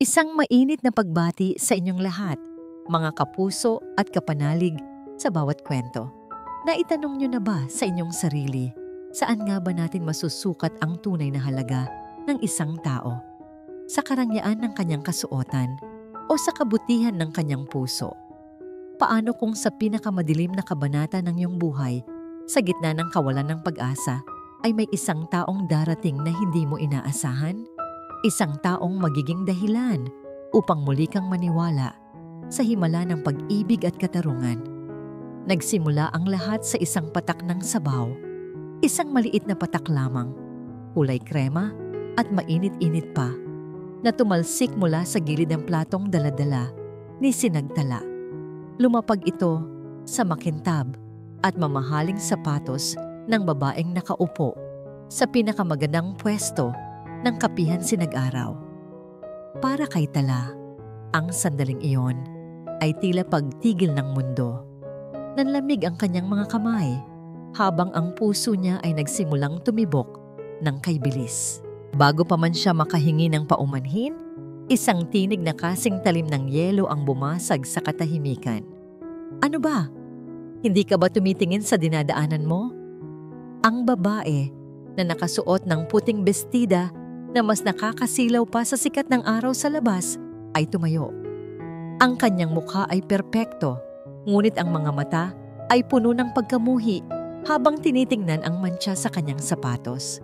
Isang mainit na pagbati sa inyong lahat, mga kapuso at kapanalig sa bawat kwento. Naitanong nyo na ba sa inyong sarili, saan nga ba natin masusukat ang tunay na halaga ng isang tao? Sa karangyaan ng kanyang kasuotan o sa kabutihan ng kanyang puso? Paano kung sa pinakamadilim na kabanata ng iyong buhay, sa gitna ng kawalan ng pag-asa, ay may isang taong darating na hindi mo inaasahan? Isang taong magiging dahilan upang muli kang maniwala sa himala ng pag-ibig at katarungan. Nagsimula ang lahat sa isang patak ng sabaw, isang maliit na patak lamang, kulay krema at mainit-init pa, na tumalsik mula sa gilid ng platong daladala ni Sinagtala. Lumapag ito sa makintab at mamahaling sapatos ng babaeng nakaupo sa pinakamagandang pwesto ng kapihan sinag-araw. Para kay Tala, ang sandaling iyon ay tila pagtigil ng mundo. Nanlamig ang kanyang mga kamay habang ang puso niya ay nagsimulang tumibok ng kay bilis. Bago pa man siya makahingi ng paumanhin, isang tinig na kasing talim ng yelo ang bumasag sa katahimikan. Ano ba? Hindi ka ba tumitingin sa dinadaanan mo? Ang babae na nakasuot ng puting bestida na mas nakakasilaw pa sa sikat ng araw sa labas ay tumayo. Ang kanyang mukha ay perpekto, ngunit ang mga mata ay puno ng pagkamuhi habang tinitingnan ang mantsa sa kanyang sapatos.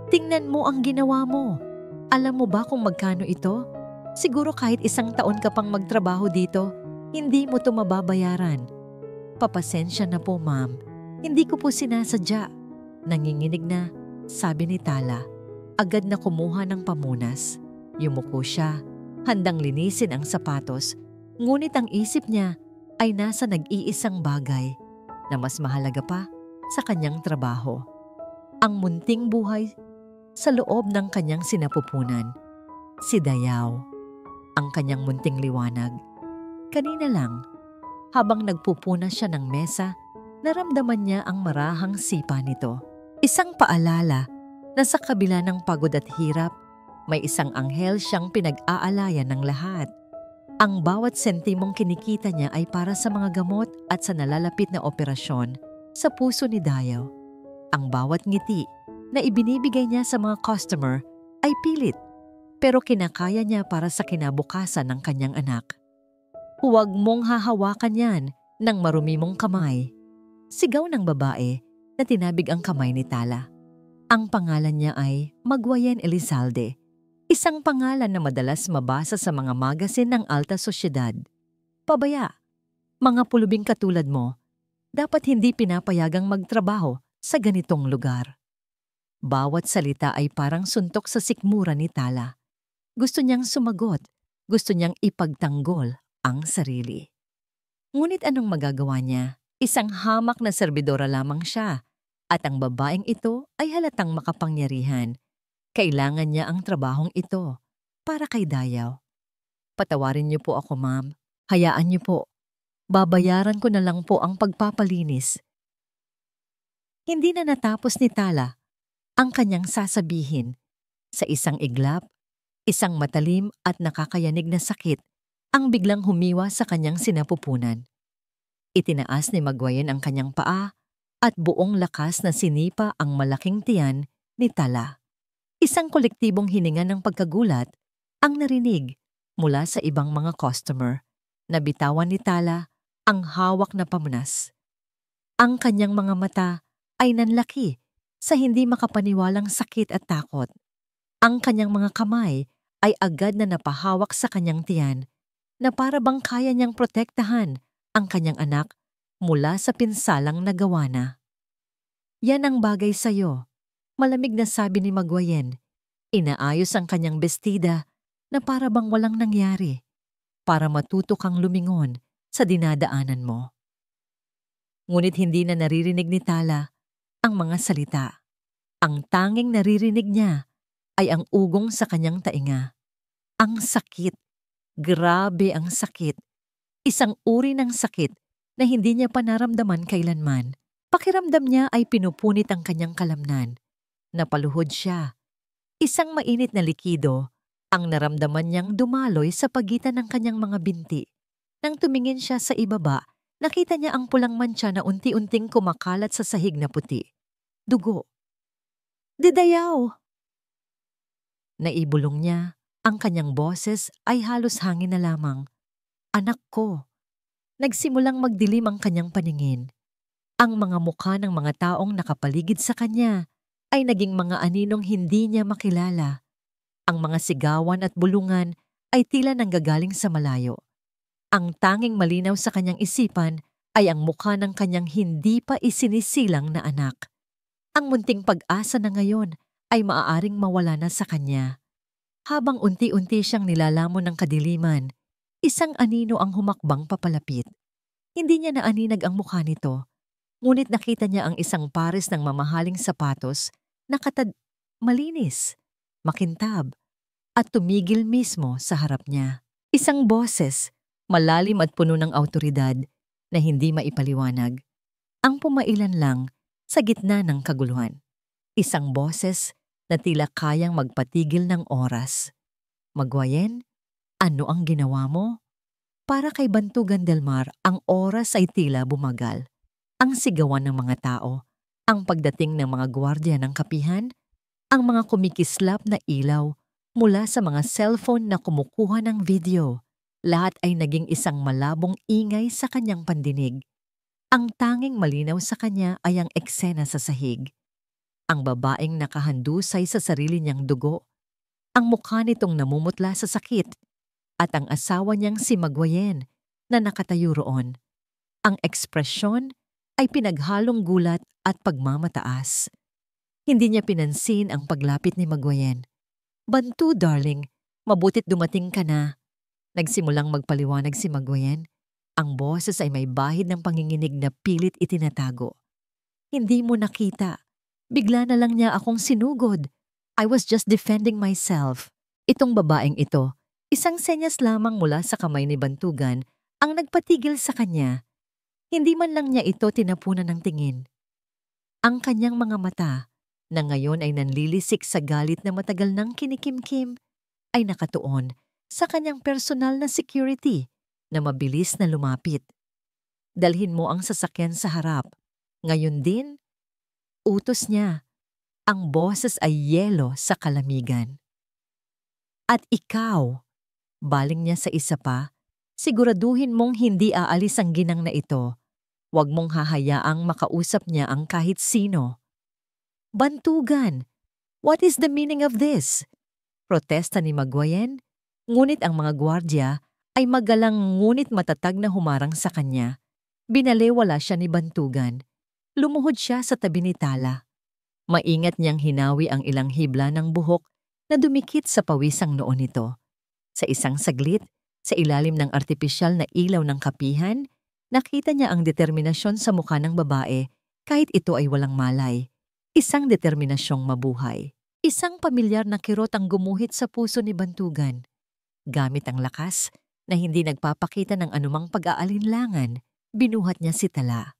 Tingnan mo ang ginawa mo. Alam mo ba kung magkano ito? Siguro kahit 1 taon ka pang magtrabaho dito, hindi mo ito mababayaran. Papasensya na po, ma'am. Hindi ko po sinasadya. Nanginginig na, sabi ni Tala. Agad na kumuha ng pamunas. Yumuko siya, handang linisin ang sapatos, ngunit ang isip niya ay nasa nag-iisang bagay na mas mahalaga pa sa kanyang trabaho. Ang munting buhay sa loob ng kanyang sinapupunan. Si Dayaw, ang kanyang munting liwanag. Kanina lang, habang nagpupunas siya ng mesa, naramdaman niya ang marahang sipa nito. Isang paalala na sa kabila ng pagod at hirap, may isang anghel siyang pinag-aalayan ng lahat. Ang bawat sentimong kinikita niya ay para sa mga gamot at sa nalalapit na operasyon sa puso ni Dayaw. Ang bawat ngiti na ibinibigay niya sa mga customer ay pilit, pero kinakaya niya para sa kinabukasan ng kanyang anak. Huwag mong hahawakan yan ng marumi mong kamay. Sigaw ng babae na tinabig ang kamay ni Tala. Ang pangalan niya ay Magwayen Elizalde, isang pangalan na madalas mabasa sa mga magasin ng alta sosyedad. Pabaya, mga pulubing katulad mo, dapat hindi pinapayagang magtrabaho sa ganitong lugar. Bawat salita ay parang suntok sa sikmura ni Tala. Gusto niyang sumagot, gusto niyang ipagtanggol ang sarili. Ngunit anong magagawa niya? Isang hamak na serbidora lamang siya. At ang babaeng ito ay halatang makapangyarihan. Kailangan niya ang trabahong ito para kay Dayaw. Patawarin niyo po ako, ma'am. Hayaan niyo po. Babayaran ko na lang po ang pagpapalinis. Hindi na natapos ni Tala ang kanyang sasabihin. Sa isang iglap, isang matalim at nakakayanig na sakit ang biglang humiwa sa kanyang sinapupunan. Itinaas ni Magwayen ang kanyang paa at buong lakas na sinipa ang malaking tiyan ni Tala. Isang kolektibong hininga ng pagkagulat ang narinig mula sa ibang mga customer. Nabitawan ni Tala ang hawak na pamunas. Ang kanyang mga mata ay nanlaki sa hindi makapaniwalang sakit at takot. Ang kanyang mga kamay ay agad na napahawak sa kanyang tiyan na para bang kaya niyang protektahan ang kanyang anak mula sa pinsalang nagawa na. Yan ang bagay sa'yo, malamig na sabi ni Magwayen. Inaayos ang kanyang bestida na para bang walang nangyari, para matuto kang lumingon sa dinadaanan mo. Ngunit hindi na naririnig ni Tala ang mga salita. Ang tanging naririnig niya ay ang ugong sa kanyang tainga. Ang sakit, grabe ang sakit. Isang uri ng sakit na hindi niya pa naramdaman kailanman. Pakiramdam niya ay pinupunit ang kanyang kalamnan. Napaluhod siya. Isang mainit na likido Ang naramdaman niyang dumaloy sa pagitan ng kanyang mga binti. Nang tumingin siya sa ibaba, nakita niya ang pulang mantsa na unti-unting kumakalat sa sahig na puti. Dugo. Didayaw! Naibulong niya. Ang kanyang boses ay halos hangin na lamang. Anak ko. Nagsimulang magdilim ang kanyang paningin. Ang mga mukha ng mga taong nakapaligid sa kanya ay naging mga aninong hindi niya makilala. Ang mga sigawan at bulungan ay tila nanggagaling sa malayo. Ang tanging malinaw sa kanyang isipan ay ang mukha ng kanyang hindi pa isinisilang na anak. Ang munting pag-asa na ngayon ay maaaring mawala na sa kanya. Habang unti-unti siyang nilalamon ng kadiliman, isang anino ang humakbang papalapit. Hindi niya naaninag ang mukha nito, ngunit nakita niya ang isang pares ng mamahaling sapatos na malinis, makintab, at tumigil mismo sa harap niya. Isang boses, malalim at puno ng awtoridad na hindi maipaliwanag, ang pumailan lang sa gitna ng kaguluhan. Isang boses na tila kayang magpatigil ng oras. Magwayen, ano ang ginawa mo? Para kay Bantugan del Mar, ang oras ay tila bumagal. Ang sigawan ng mga tao, ang pagdating ng mga gwardiya ng kapihan, ang mga kumikislap na ilaw mula sa mga cellphone na kumukuha ng video, lahat ay naging isang malabong ingay sa kanyang pandinig. Ang tanging malinaw sa kanya ay ang eksena sa sahig. Ang babaeng nakahandusay sa sarili niyang dugo, ang mukha nitong namumutla sa sakit, at ang asawa niyang si Magwayen na nakatayo roon. Ang ekspresyon ay pinaghalong gulat at pagmamataas. Hindi niya pinansin ang paglapit ni Magwayen. Bantu, darling, mabutit dumating ka na. Nagsimulang magpaliwanag si Magwayen. Ang boses ay may bahid ng panginginig na pilit itinatago. Hindi mo nakita. Bigla na lang niya akong sinugod. I was just defending myself. Itong babaeng ito, isang senyas lamang mula sa kamay ni Bantugan ang nagpatigil sa kanya. Hindi man lang niya ito tinapunan ng tingin. Ang kanyang mga mata, na ngayon ay nanlilisik sa galit na matagal nang kinikimkim, ay nakatuon sa kanyang personal na security na mabilis na lumapit. Dalhin mo ang sasakyan sa harap. Ngayon din, utos niya. Ang boses ay yelo sa kalamigan. At ikaw, baling niya sa isa pa, siguraduhin mong hindi aalis ang ginang na ito. Huwag mong hahayaang makausap niya ang kahit sino. Bantugan, what is the meaning of this? Protesta ni Magwayen, ngunit ang mga gwardya ay magalang ngunit matatag na humarang sa kanya. Binalewala siya ni Bantugan. Lumuhod siya sa tabi ni Tala. Maingat niyang hinawi ang ilang hibla ng buhok na dumikit sa pawisang noon nito. Sa isang saglit, sa ilalim ng artipisyal na ilaw ng kapihan, nakita niya ang determinasyon sa mukha ng babae kahit ito ay walang malay. Isang determinasyong mabuhay. Isang pamilyar na kirot ang gumuhit sa puso ni Bantugan. Gamit ang lakas na hindi nagpapakita ng anumang pag-aalinlangan, binuhat niya si Tala.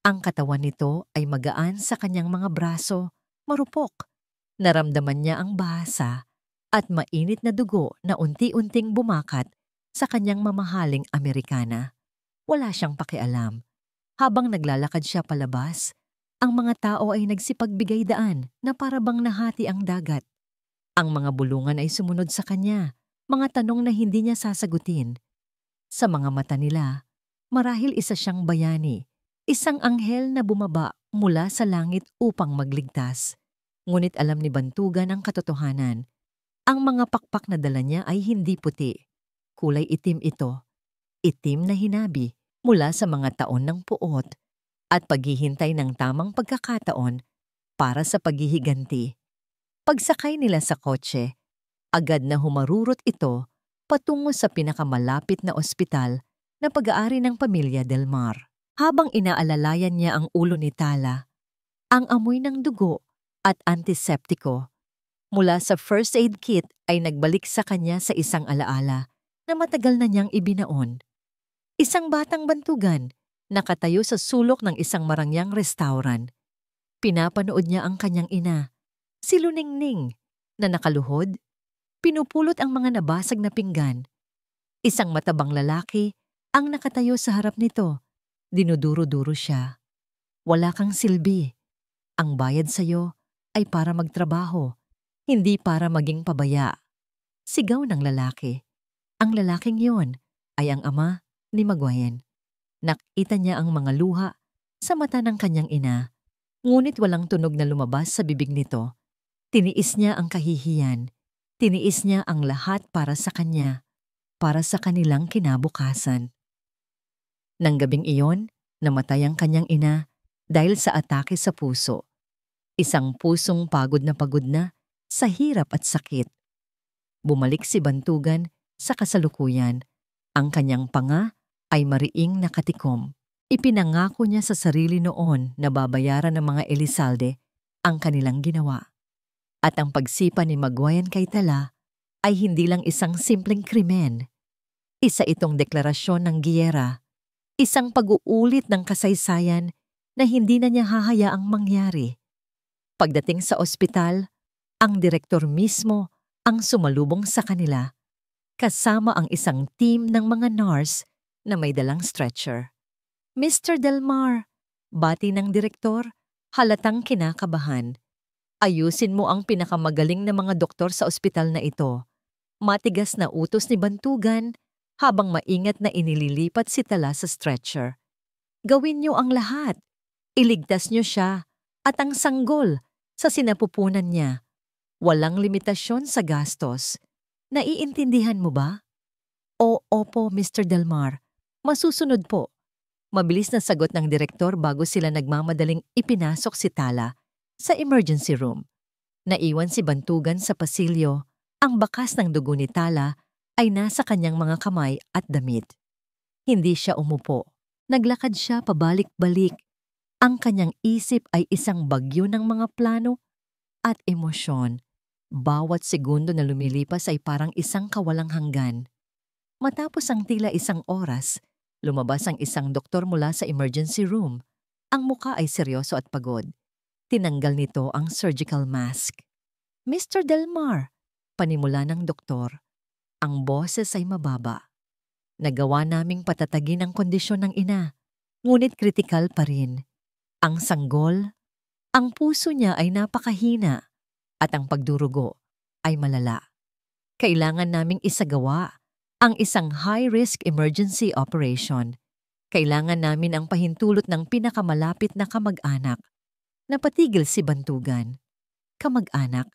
Ang katawan nito ay magaan sa kanyang mga braso, marupok. Naramdaman niya ang bahasa at mainit na dugo na unti-unting bumakat sa kanyang mamahaling Amerikana. Wala siyang pakialam. Habang naglalakad siya palabas, ang mga tao ay nagsipagbigay daan na parabang nahati ang dagat. Ang mga bulungan ay sumunod sa kanya, mga tanong na hindi niya sasagutin. Sa mga mata nila, marahil isa siyang bayani, isang anghel na bumaba mula sa langit upang magligtas. Ngunit alam ni Bantugan ang katotohanan. Ang mga pakpak na dala niya ay hindi puti. Kulay itim ito. Itim na hinabi mula sa mga taon ng puot at paghihintay ng tamang pagkakataon para sa paghihiganti. Pagsakay nila sa kotse, agad na humarurot ito patungo sa pinakamalapit na ospital na pag-aari ng pamilya Del Mar. Habang inaalalayan niya ang ulo ni Tala, ang amoy ng dugo at antiseptiko mula sa first aid kit ay nagbalik sa kanya sa isang alaala na matagal na niyang ibinaon. Isang batang Bantugan, nakatayo sa sulok ng isang marangyang restaurant. Pinapanood niya ang kanyang ina, si Luningning, na nakaluhod, Pinupulot ang mga nabasag na pinggan. Isang matabang lalaki ang nakatayo sa harap nito. Dinuduro-duro siya. Wala kang silbi. Ang bayad sa'yo ay para magtrabaho, hindi para maging pabaya. Sigaw ng lalaki. Ang lalaking yon ay ang ama ni Maguayan. Nakita niya ang mga luha sa mata ng kanyang ina, ngunit walang tunog na lumabas sa bibig nito. Tiniis niya ang kahihiyan. Tiniis niya ang lahat para sa kanya, para sa kanilang kinabukasan. Nang gabing iyon, namatay ang kanyang ina dahil sa atake sa puso. Isang pusong pagod na sa hirap at sakit. Bumalik si Bantugan sa kasalukuyan. Ang kanyang panga ay mariing nakatikom. Ipinangako niya sa sarili noon na babayaran ng mga Elizalde ang kanilang ginawa. At ang pagsipa ni Maguayan kay Tala ay hindi lang isang simpleng krimen. Isa itong deklarasyon ng giyera, isang pag-uulit ng kasaysayan na hindi na niya hahayaang mangyari. Pagdating sa ospital, ang direktor mismo ang sumalubong sa kanila, kasama ang isang team ng mga nurse na may dalang stretcher. Mr. Delmar, bati ng direktor, halatang kinakabahan. Ayusin mo ang pinakamagaling na mga doktor sa ospital na ito. Matigas na utos ni Bantugan habang maingat na inililipat si Tala sa stretcher. Gawin niyo ang lahat. Iligtas niyo siya at ang sanggol sa sinapupunan niya. Walang limitasyon sa gastos. Naiintindihan mo ba? Opo, Mr. Delmar. Masusunod po. Mabilis na sagot ng direktor bago sila nagmamadaling ipinasok si Tala sa emergency room. Naiwan si Bantugan sa pasilyo. Ang bakas ng dugo ni Tala ay nasa kanyang mga kamay at damit. Hindi siya umupo. Naglakad siya pabalik-balik. Ang kanyang isip ay isang bagyo ng mga plano at emosyon. Bawat segundo na lumilipas ay parang isang kawalang hanggan. Matapos ang tila isang oras, lumabas ang isang doktor mula sa emergency room. Ang muka ay seryoso at pagod. Tinanggal nito ang surgical mask. Mr. Delmar, panimula ng doktor. Ang boses ay mababa. Nagawa naming patatagin ang kondisyon ng ina, ngunit kritikal pa rin. Ang sanggol, ang puso niya ay napakahina at ang pagdurugo ay malala. Kailangan naming isagawa ang isang high-risk emergency operation. Kailangan namin ang pahintulot ng pinakamalapit na kamag-anak. Napatigil si Bantugan. Kamag-anak,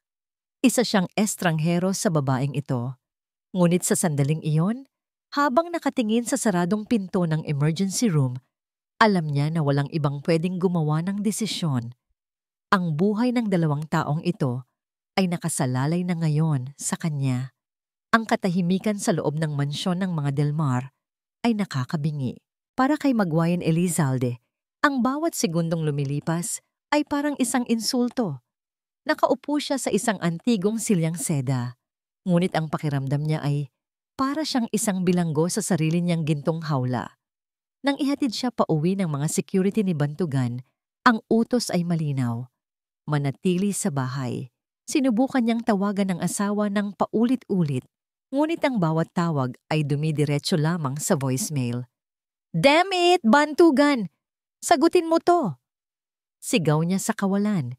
isa siyang estranghero sa babaeng ito. Ngunit sa sandaling iyon, habang nakatingin sa saradong pinto ng emergency room, alam niya na walang ibang pwedeng gumawa ng desisyon. Ang buhay ng dalawang taong ito ay nakasalalay na ngayon sa kanya. Ang katahimikan sa loob ng mansyon ng mga Delmar ay nakakabingi. Para kay Maguayan Elizalde, ang bawat segundong lumilipas ay parang isang insulto. Nakaupo siya sa isang antigong silyang seda, ngunit ang pakiramdam niya ay para siyang isang bilanggo sa sarili niyang gintong hawla. Nang ihatid siya pauwi ng mga security ni Bantugan, ang utos ay malinaw. Manatili sa bahay. Sinubukan niyang tawagan ng asawa ng paulit-ulit, ngunit ang bawat tawag ay dumidiretso lamang sa voicemail. Damn it, Bantugan! Sagutin mo to! Sigaw niya sa kawalan.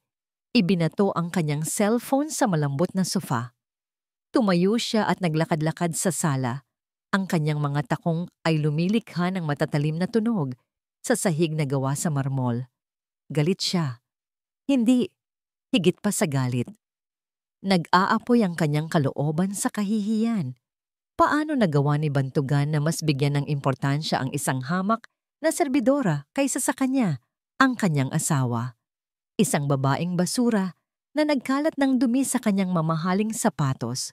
Ibinato ang kanyang cellphone sa malambot na sofa. Tumayo siya at naglakad-lakad sa sala. Ang kanyang mga takong ay lumilikha ng matatalim na tunog sa sahig na gawa sa marmol. Galit siya. Hindi, higit pa sa galit. Nag-aapoy ang kanyang kalooban sa kahihiyan. Paano nagawa ni Bantugan na mas bigyan ng importansya ang isang hamak na serbidora kaysa sa kanya, ang kanyang asawa? Isang babaeng basura na nagkalat ng dumi sa kanyang mamahaling sapatos.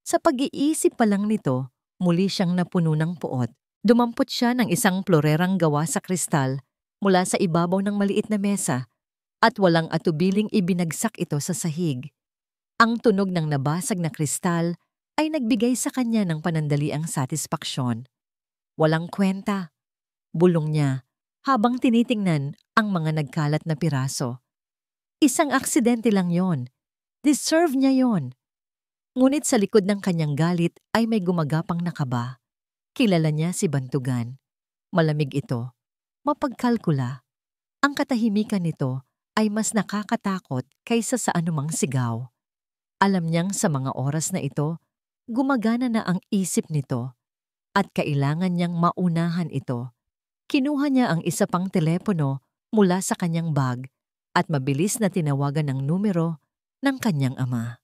Sa pag-iisip pa lang nito, muli siyang napuno ng puot. Dumampot siya ng isang plorerang gawa sa kristal mula sa ibabaw ng maliit na mesa at walang atubiling ibinagsak ito sa sahig. Ang tunog ng nabasag na kristal ay nagbigay sa kanya ng panandaliang satisfaksyon. Walang kwenta, bulong niya habang tinitingnan ang mga nagkalat na piraso. Isang aksidente lang yon. Deserve niya yon. Ngunit sa likod ng kanyang galit ay may gumagapang na kaba. Kilala niya si Bantugan. Malamig ito, mapagkalkula. Ang katahimikan nito ay mas nakakatakot kaysa sa anumang sigaw. Alam niyang sa mga oras na ito, gumagana na ang isip nito at kailangan niyang maunahan ito. Kinuha niya ang isa pang telepono mula sa kanyang bag at mabilis na tinawagan ang numero ng kanyang ama.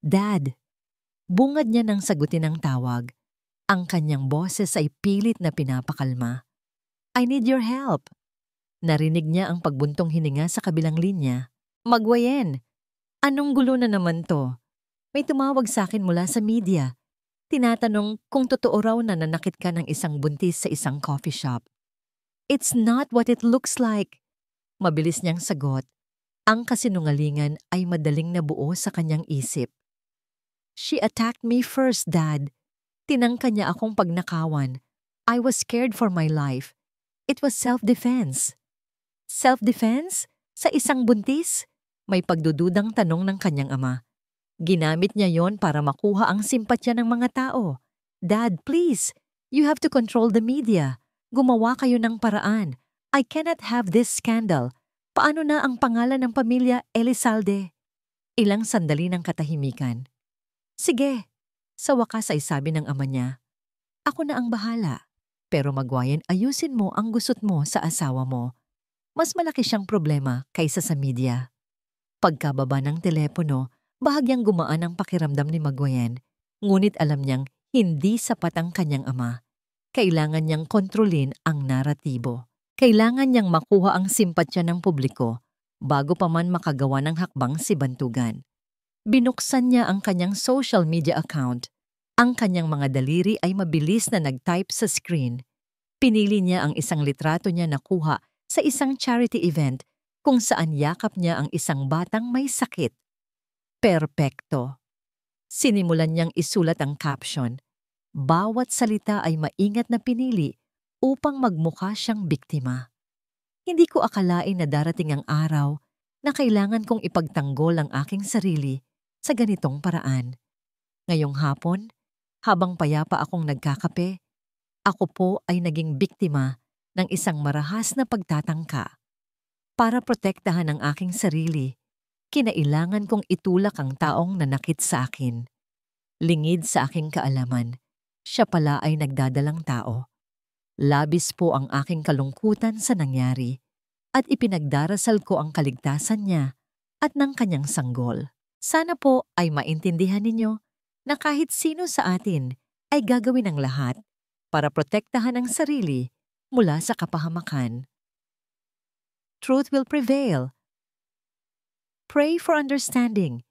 Dad! Bungad niya nang sagutin ang tawag. Ang kanyang boses ay pilit na pinapakalma. I need your help. Narinig niya ang pagbuntong hininga sa kabilang linya. Magwayen! Anong gulo na naman to? May tumawag sa akin mula sa media. Tinatanong kung totoo raw na nanakit ka ng isang buntis sa isang coffee shop. It's not what it looks like. Mabilis niyang sagot. Ang kasinungalingan ay madaling nabuo sa kanyang isip. She attacked me first, Dad. Tinangka niya akong pagnakawan. I was scared for my life. It was self-defense. Self-defense? Sa isang buntis? May pagdududang tanong ng kanyang ama. Ginamit niya yon para makuha ang simpatya ng mga tao. Dad, please, you have to control the media. Gumawa kayo ng paraan. I cannot have this scandal. Paano na ang pangalan ng pamilya Elizalde? Ilang sandali ng katahimikan. Sige, sa wakas ay sabi ng ama niya. Ako na ang bahala. Pero Magwayen, ayusin mo ang gusot mo sa asawa mo. Mas malaki siyang problema kaysa sa media. Pagkababa ng telepono, bahagyang gumaan ang pakiramdam ni Magwayen, ngunit alam niyang hindi sapat ang kanyang ama. Kailangan niyang kontrolin ang naratibo. Kailangan niyang makuha ang simpatya ng publiko bago pa man makagawa ng hakbang si Bantugan. Binuksan niya ang kanyang social media account. Ang kanyang mga daliri ay mabilis na nag-type sa screen. Pinili niya ang isang litrato niya na kuha sa isang charity event kung saan yakap niya ang isang batang may sakit. Perpekto. Sinimulan niyang isulat ang caption. Bawat salita ay maingat na pinili upang magmukha siyang biktima. Hindi ko akalain na darating ang araw na kailangan kong ipagtanggol ang aking sarili sa ganitong paraan. Ngayong hapon, habang payapa akong nagkakape, ako po ay naging biktima ng isang marahas na pagtatangka. Para protektahan ang aking sarili, kinailangan kong itulak ang taong nanakit sa akin. Lingid sa aking kaalaman, siya pala ay nagdadalang tao. Labis po ang aking kalungkutan sa nangyari at ipinagdarasal ko ang kaligtasan niya at ng kanyang sanggol. Sana po ay maintindihan ninyo na kahit sino sa atin ay gagawin ang lahat para protektahan ang sarili mula sa kapahamakan. Truth will prevail. Pray for understanding.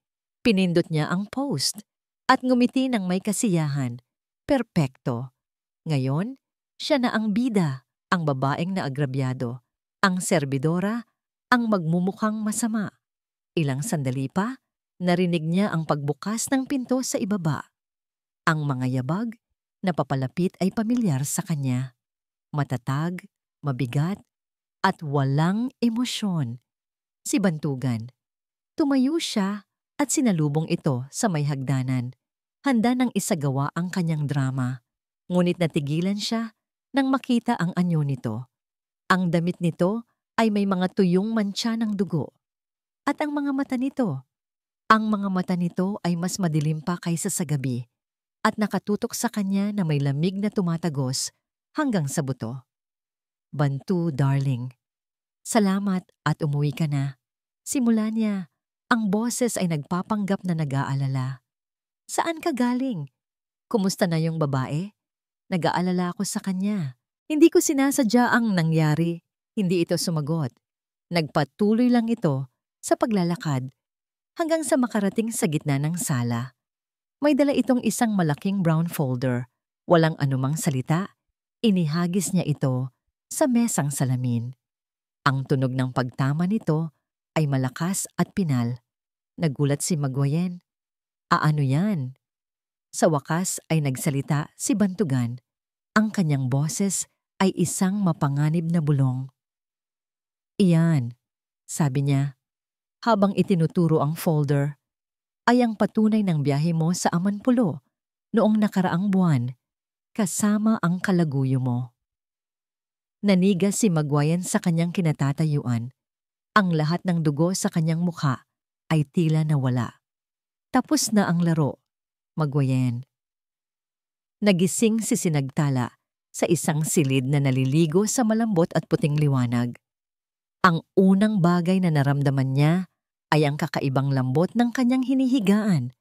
Pinindot niya ang post at ngumiti ng may kasiyahan. Perpekto. Ngayon, siya na ang bida, ang babaeng na agrabyado, ang serbidora, ang magmumukhang masama. Ilang sandali pa, narinig niya ang pagbukas ng pinto sa ibaba. Ang mga yabag na papalapit ay pamilyar sa kanya. Matatag, mabigat, at walang emosyon. Si Bantugan. Tumayo siya at sinalubong ito sa may hagdanan. Handa nang isagawa ang kanyang drama. Ngunit natigilan siya nang makita ang anyo nito. Ang damit nito ay may mga tuyong mantsa ng dugo. At ang mga mata nito, ay mas madilim pa kaysa sa gabi at nakatutok sa kanya na may lamig na tumatagos hanggang sa buto. Bantu, darling. Salamat at umuwi ka na. Simula niya, ang boses ay nagpapanggap na nag-aalala. Saan ka galing? Kumusta na yung babae? Nag-aalala ako sa kanya. Hindi ko sinasadya ang nangyari. Hindi ito sumagot. Nagpatuloy lang ito sa paglalakad hanggang sa makarating sa gitna ng sala. May dala itong isang malaking brown folder. Walang anumang salita. Inihagis niya ito sa mesang salamin. Ang tunog ng pagtama nito ay malakas at pinal. Nagulat si Magwayen. Ano yan? Sa wakas ay nagsalita si Bantugan. Ang kanyang boses ay isang mapanganib na bulong. Iyan, sabi niya, habang itinuturo ang folder. ay ang patunay ng biyahe mo sa Amanpulo noong nakaraang buwan kasama ang kalaguyo mo. Nanigas si Magwayan sa kanyang kinatatayuan. Ang lahat ng dugo sa kanyang mukha ay tila nawala. Tapos na ang laro, Magwayan. Nagising si Sinagtala sa isang silid na naliligo sa malambot at puting liwanag. Ang unang bagay na naramdaman niya ay ang kakaibang lambot ng kanyang hinihigaan.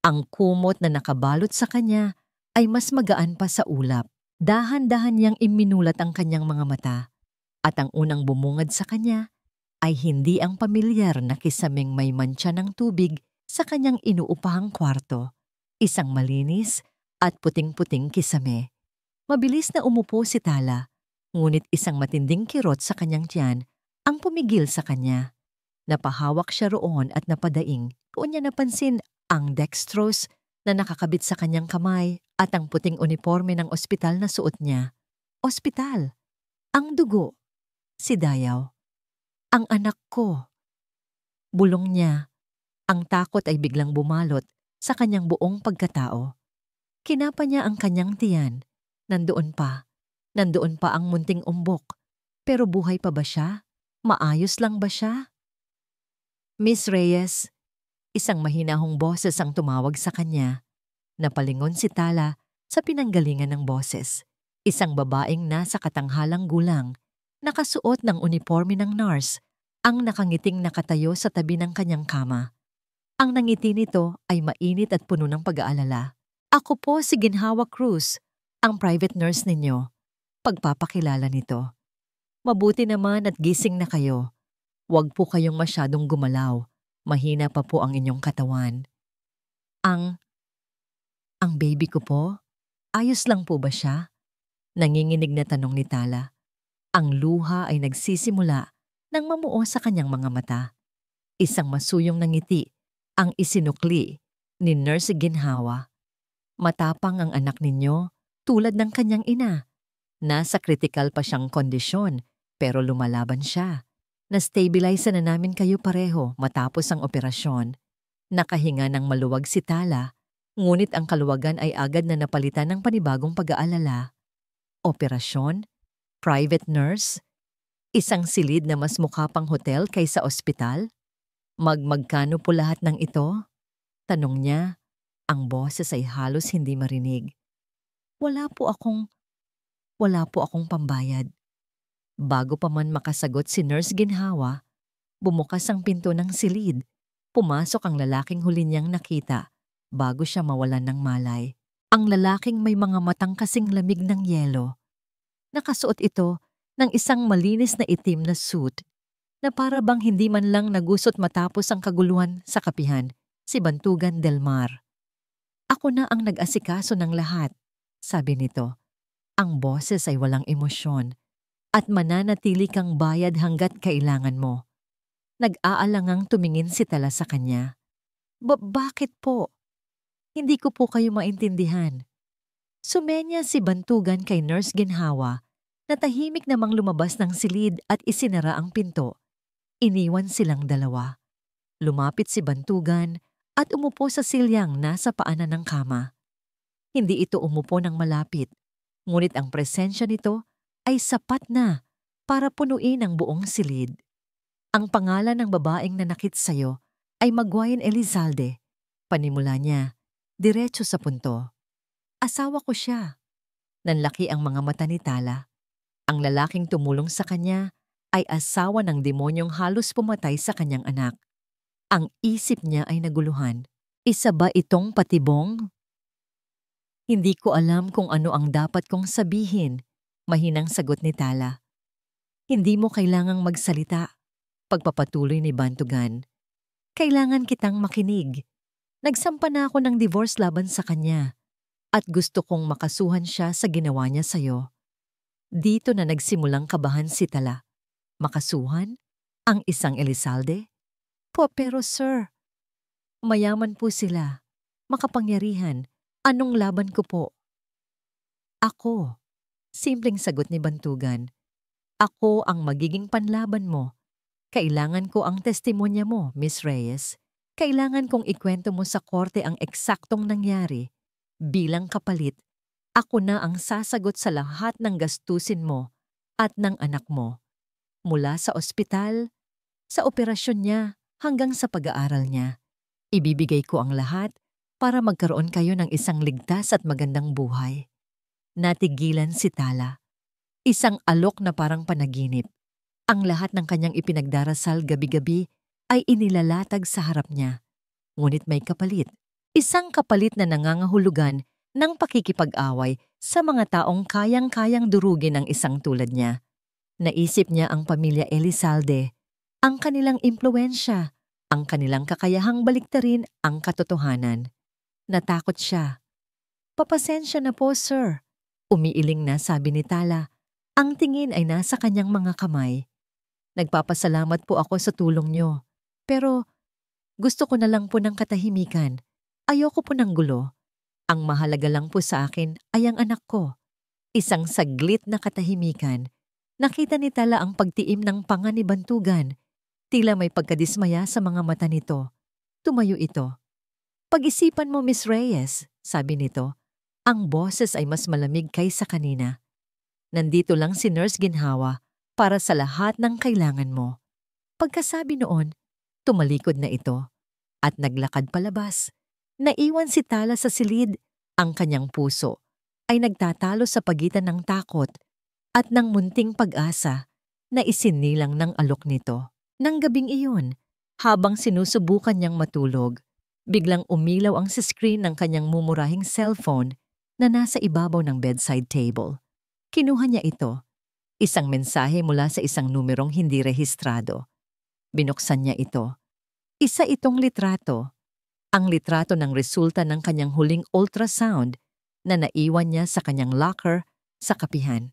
Ang kumot na nakabalot sa kanya ay mas magaan pa sa ulap. Dahan-dahan niyang iminulat ang kanyang mga mata at ang unang bumungad sa kanya ay hindi ang pamilyar na kisaming may mantsa ng tubig sa kanyang inuupahang kwarto. Isang malinis at puting-puting kisame. Mabilis na umupo si Tala, ngunit isang matinding kirot sa kanyang tiyan ang pumigil sa kanya. Napahawak siya roon at napadaing. Doon niya napansin ang dextrose na nakakabit sa kanyang kamay at ang puting uniforme ng ospital na suot niya. Ospital! Ang dugo! Si Dayaw. Ang anak ko! Bulong niya. Ang takot ay biglang bumalot sa kanyang buong pagkatao. Kinapa niya ang kanyang tiyan. Nandoon pa ang munting umbok. Pero buhay pa ba siya? Maayos lang ba siya? Miss Reyes, isang mahinahong boses ang tumawag sa kanya. Napalingon si Tala sa pinanggalingan ng boses. Isang babaeng nasa katanghalang gulang, nakasuot ng uniforme ng nurse, ang nakangiting nakatayo sa tabi ng kanyang kama. Ang nangiti nito ay mainit at puno ng pag-aalala. Ako po si Ginhawa Cruz, ang private nurse ninyo. Pagpapakilala nito. Mabuti naman at gising na kayo. Huwag po kayong masyadong gumalaw. Mahina pa po ang inyong katawan. Ang baby ko po? Ayos lang po ba siya? Nanginginig na tanong ni Tala. Ang luha ay nagsisimula nang mamuo sa kanyang mga mata. Isang masuyong na ngiti ang isinukli ni Nurse Ginhawa. Matapang ang anak ninyo tulad ng kanyang ina. Nasa critical pa siyang kondisyon pero lumalaban siya. Na-stabilize na namin kayo pareho matapos ang operasyon. Nakahinga ng maluwag si Tala, ngunit ang kaluwagan ay agad na napalitan ng panibagong pag-aalala. Operasyon? Private nurse? Isang silid na mas mukha pang hotel kaysa ospital? Magkano po lahat ng ito? Tanong niya. Ang boses ay halos hindi marinig. Wala po akong pambayad. Bago pa man makasagot si Nurse Ginhawa, bumukas ang pinto ng silid. Pumasok ang lalaking huli niyang nakita bago siya mawalan ng malay. Ang lalaking may mga matang kasing lamig ng yelo. Nakasuot ito ng isang malinis na itim na suit na para bang hindi man lang nagusot matapos ang kaguluhan sa kapihan, si Bantugan Del Mar. Ako na ang nag-asikaso ng lahat, sabi nito. Ang boses ay walang emosyon at mananatili kang bayad hanggat kailangan mo. Nag-aalangang tumingin si Tala sa kanya. Bakit po? Hindi ko po kayo maintindihan. Sumenya si Bantugan kay Nurse Ginhawa na tahimik namang lumabas ng silid at isinara ang pinto. Iniwan silang dalawa. Lumapit si Bantugan at umupo sa silyang nasa paanan ng kama. Hindi ito umupo ng malapit, ngunit ang presensya nito ay sapat na para punuin ang buong silid. Ang pangalan ng babaeng nanakit sa'yo ay Magwayan Elizalde. Panimula niya, diretso sa punto. Asawa ko siya. Nanlaki ang mga mata ni Tala. Ang lalaking tumulong sa kanya ay asawa ng demonyong halos pumatay sa kanyang anak. Ang isip niya ay naguluhan. Isa ba itong patibong? Hindi ko alam kung ano ang dapat kong sabihin, mahinang sagot ni Tala. Hindi mo kailangang magsalita, pagpapatuloy ni Bantugan. Kailangan kitang makinig. Nagsampa na ako ng divorce laban sa kanya at gusto kong makasuhan siya sa ginawa niya sa'yo. Dito na nagsimulang kabahan si Tala. Makasuhan? Ang isang Elizalde? Pero sir, mayaman po sila. Makapangyarihan. Anong laban ko po? Ako. Simpleng sagot ni Bantugan. Ako ang magiging panlaban mo. Kailangan ko ang testimonya mo, Miss Reyes. Kailangan kong ikwento mo sa korte ang eksaktong nangyari. Bilang kapalit, ako na ang sasagot sa lahat ng gastusin mo at ng anak mo. Mula sa ospital, sa operasyon niya, hanggang sa pag-aaral niya. Ibibigay ko ang lahat para magkaroon kayo ng isang ligtas at magandang buhay. Natigilan si Tala. Isang alok na parang panaginip. Ang lahat ng kanyang ipinagdarasal gabi-gabi ay inilalatag sa harap niya. Ngunit may kapalit. Isang kapalit na nangangahulugan ng pakikipag-away sa mga taong kayang-kayang durugin ang isang tulad niya. Naisip niya ang pamilya Elizalde, ang kanilang impluwensya, ang kanilang kakayahang baliktarin ang katotohanan. Natakot siya. "Papasensya na po, sir." Umiiling na sabi ni Tala. Ang tingin ay nasa kanyang mga kamay. "Nagpapasalamat po ako sa tulong niyo. Pero gusto ko na lang po ng katahimikan. Ayoko po ng gulo. Ang mahalaga lang po sa akin ay ang anak ko." Isang saglit na katahimikan. Nakita ni Tala ang pagtiim ng panga ni Bantugan. Tila may pagkadismaya sa mga mata nito. Tumayo ito. "Pag-isipan mo, Miss Reyes," sabi nito. Ang boses ay mas malamig kaysa kanina. "Nandito lang si Nurse Ginhawa para sa lahat ng kailangan mo." Pagkasabi noon, tumalikod na ito at naglakad palabas. Naiwan si Tala sa silid. Ang kanyang puso ay nagtatalo sa pagitan ng takot at ng munting pag-asa na isinilang ng alok nito. Nang gabing iyon, habang sinusubukan niyang matulog, biglang umilaw ang sa screen ng kanyang mumurahing cellphone na nasa ibabaw ng bedside table. Kinuha niya ito. Isang mensahe mula sa isang numerong hindi rehistrado. Binuksan niya ito. Isa itong litrato. Ang litrato ng resulta ng kanyang huling ultrasound na naiwan niya sa kanyang locker sa kapihan.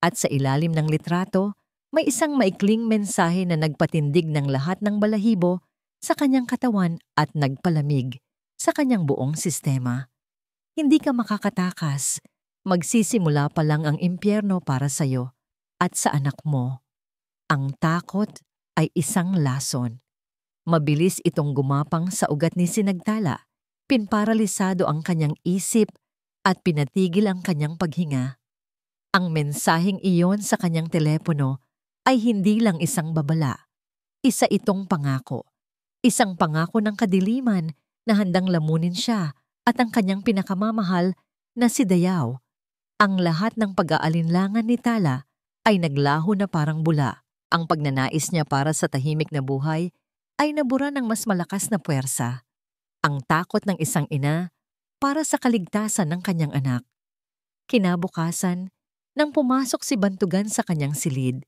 At sa ilalim ng litrato, may isang maikling mensahe na nagpatindig ng lahat ng balahibo sa kanyang katawan at nagpalamig sa kanyang buong sistema. "Hindi ka makakatakas. Magsisimula pa lang ang impyerno para sa'yo at sa anak mo. Ang takot ay isang lason." Mabilis itong gumapang sa ugat ni Sinagtala. Pinparalisado ang kanyang isip at pinatigil ang kanyang paghinga. Ang mensaheng iyon sa kanyang telepono ay hindi lang isang babala. Isa itong pangako. Isang pangako ng kadiliman na handang lamunin siya at ang kanyang pinakamamahal na si Dayaw. Ang lahat ng pag-aalinlangan ni Tala ay naglaho na parang bula. Ang pagnanais niya para sa tahimik na buhay ay nabura ng mas malakas na puwersa. Ang takot ng isang ina para sa kaligtasan ng kanyang anak. Kinabukasan, nang pumasok si Bantugan sa kanyang silid,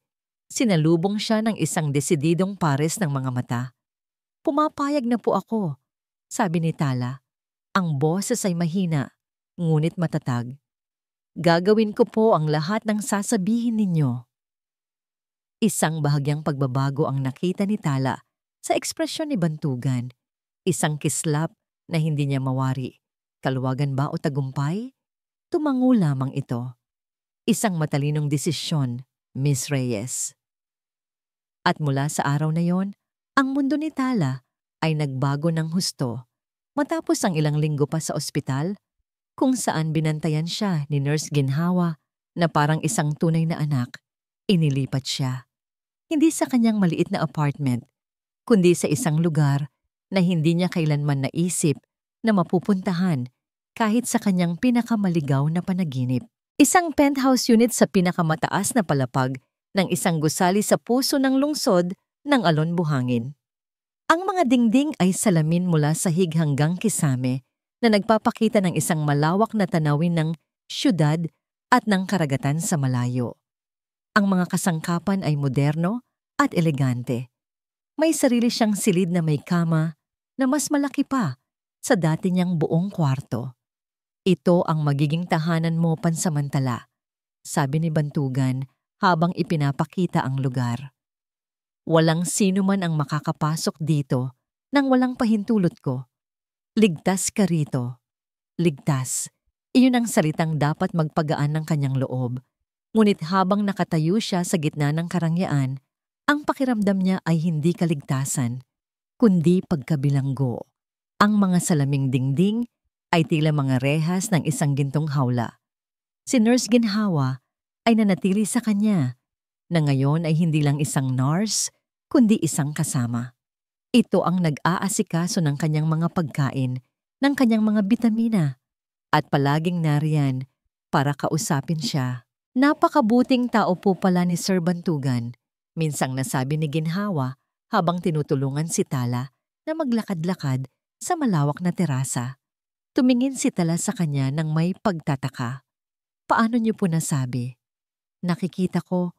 sinalubong siya ng isang desididong pares ng mga mata. "Pumapayag na po ako," sabi ni Tala. Ang boses ay mahina, ngunit matatag. "Gagawin ko po ang lahat ng sasabihin ninyo." Isang bahagyang pagbabago ang nakita ni Tala sa ekspresyon ni Bantugan. Isang kislap na hindi niya mawari. Kaluwagan ba o tagumpay? Tumango lamang ito. Isang matalinong desisyon, Miss Reyes. At mula sa araw na yon, ang mundo ni Tala ay nagbago ng husto. Matapos ang ilang linggo pa sa ospital, kung saan binantayan siya ni Nurse Ginhawa na parang isang tunay na anak, inilipat siya. Hindi sa kanyang maliit na apartment, kundi sa isang lugar na hindi niya kailanman naisip na mapupuntahan kahit sa kanyang pinakamaligaw na panaginip. Isang penthouse unit sa pinakamataas na palapag ng isang gusali sa puso ng lungsod ng Alon, Buhangin. Ang mga dingding ay salamin mula sahig hanggang kisame na nagpapakita ng isang malawak na tanawin ng syudad at ng karagatan sa malayo. Ang mga kasangkapan ay moderno at elegante. May sarili siyang silid na may kama na mas malaki pa sa dati niyang buong kwarto. "Ito ang magiging tahanan mo pansamantala," sabi ni Bantugan habang ipinapakita ang lugar. "Walang sino man ang makakapasok dito nang walang pahintulot ko. Ligtas ka rito." Ligtas. Iyon ang salitang dapat magpagaan ng kanyang loob. Ngunit habang nakatayo siya sa gitna ng karangyaan, ang pakiramdam niya ay hindi kaligtasan. kundi pagkabilanggo. Ang mga salaming dingding ay tila mga rehas ng isang gintong hawla. Si Nurse Ginhawa ay nanatili sa kanya na ngayon ay hindi lang isang nurse, kundi isang kasama. Ito ang nag-aasikaso ng kanyang mga pagkain, ng kanyang mga bitamina, at palaging nariyan para kausapin siya. Napakabuting tao po pala ni Sir Bantugan, minsang nasabi ni Ginhawa habang tinutulungan si Tala na maglakad-lakad sa malawak na terasa. Tumingin si Tala sa kanya ng may pagtataka. Paano niyo po nasabi? Nakikita ko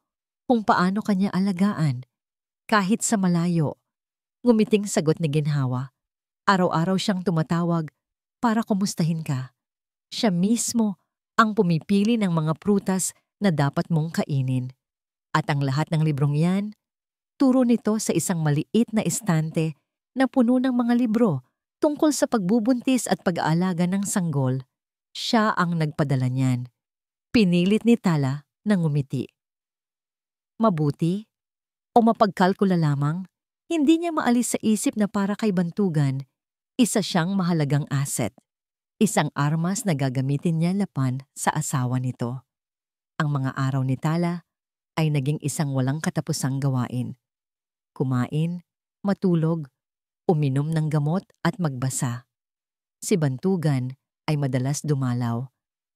kung paano kanya alagaan, kahit sa malayo. Ngumiting sagot ni Ginhawa. Araw-araw siyang tumatawag para kumustahin ka. Siya mismo ang pumipili ng mga prutas na dapat mong kainin. At ang lahat ng librong yan, turo nito sa isang maliit na estante na puno ng mga libro tungkol sa pagbubuntis at pag-aalaga ng sanggol. Siya ang nagpadala niyan. Pinilit ni Tala na ngumiti. Mabuti o mapagkalkula lamang, hindi niya maalis sa isip na para kay Bantugan, isa siyang mahalagang asset. Isang armas na gagamitin niya laban sa asawa nito. Ang mga araw ni Tala ay naging isang walang katapusang gawain. Kumain, matulog, uminom ng gamot at magbasa. Si Bantugan ay madalas dumalaw,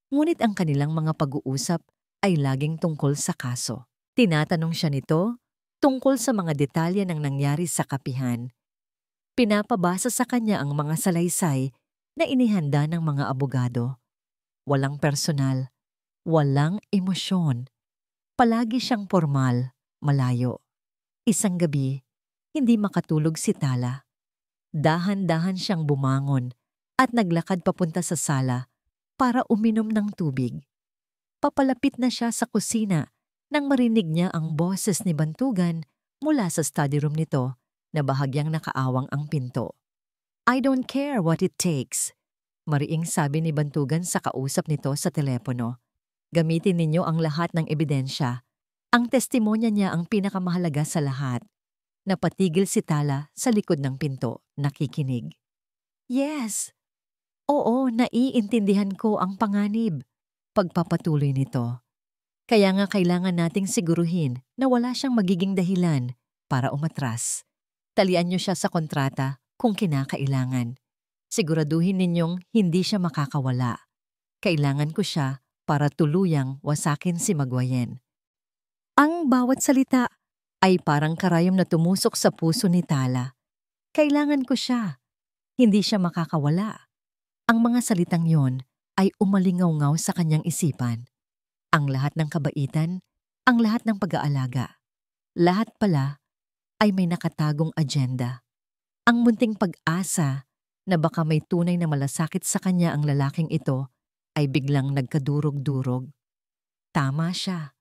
ngunit ang kanilang mga pag-uusap ay laging tungkol sa kaso. Tinatanong siya nito tungkol sa mga detalye ng nangyari sa kapihan. Pinapabasa sa kanya ang mga salaysay na inihanda ng mga abogado. Walang personal, walang emosyon. Palagi siyang formal, malayo. Isang gabi, hindi makatulog si Tala. Dahan-dahan siyang bumangon at naglakad papunta sa sala para uminom ng tubig. Papalapit na siya sa kusina nang marinig niya ang boses ni Bantugan mula sa study room nito na bahagyang nakaawang ang pinto. I don't care what it takes, mariing sabi ni Bantugan sa kausap nito sa telepono. Gamitin ninyo ang lahat ng ebidensya. Ang testimonya niya ang pinakamahalaga sa lahat. Napatigil si Tala sa likod ng pinto, nakikinig. Yes. Oo, naiintindihan ko ang panganib. Pagpapatuloy nito. Kaya nga kailangan nating siguruhin na wala siyang magiging dahilan para umatras. Talian niyo siya sa kontrata kung kinakailangan. Siguraduhin ninyong hindi siya makakawala. Kailangan ko siya para tuluyang wasakin si Magwayen. Ang bawat salita ay parang karayom na tumusok sa puso ni Tala. Kailangan ko siya. Hindi siya makakawala. Ang mga salitang yon ay umalingaw-ngaw sa kanyang isipan. Ang lahat ng kabaitan, ang lahat ng pag-aalaga. Lahat pala ay may nakatagong agenda. Ang munting pag-asa na baka may tunay na malasakit sa kanya ang lalaking ito ay biglang nagkadurog-durog. Tama siya.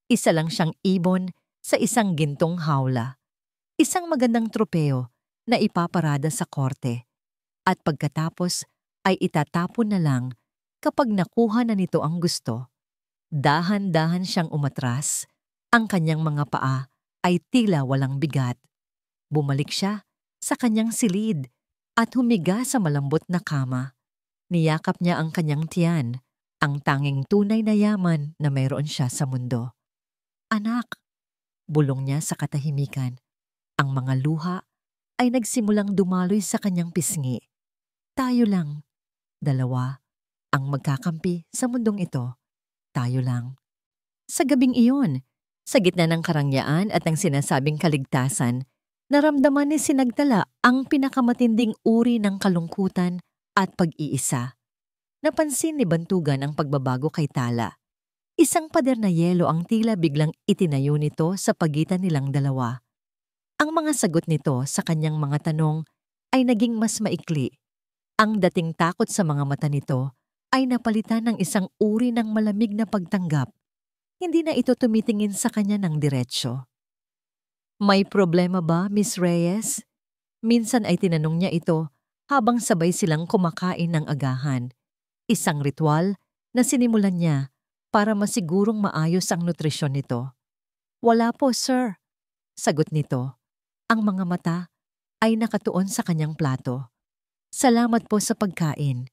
Isa lang siyang ibon sa isang gintong hawla. Isang magandang tropeo na ipaparada sa korte. At pagkatapos ay itatapon na lang kapag nakuha na nito ang gusto. Dahan-dahan siyang umatras, ang kanyang mga paa ay tila walang bigat. Bumalik siya sa kanyang silid at humiga sa malambot na kama. Niyakap niya ang kanyang tiyan, ang tanging tunay na yaman na mayroon siya sa mundo. Anak, bulong niya sa katahimikan. Ang mga luha ay nagsimulang dumaloy sa kanyang pisngi. Tayo lang, dalawa, ang magkakampi sa mundong ito. Tayo lang. Sa gabing iyon, sa gitna ng karangyaan at ng sinasabing kaligtasan, naramdaman ni Sinagtala ang pinakamatinding uri ng kalungkutan at pag-iisa. Napansin ni Bantugan ang pagbabago kay Tala. Isang pader na yelo ang tila biglang itinayo nito sa pagitan nilang dalawa. Ang mga sagot nito sa kanyang mga tanong ay naging mas maikli. Ang dating takot sa mga mata nito ay napalitan ng isang uri ng malamig na pagtanggap. Hindi na ito tumitingin sa kanya ng diretsyo. May problema ba, Miss Reyes? Minsan ay tinanong niya ito habang sabay silang kumakain ng agahan. Isang ritual na sinimulan niya para masigurong maayos ang nutrisyon nito. Wala po, sir. Sagot nito. Ang mga mata ay nakatuon sa kanyang plato. Salamat po sa pagkain.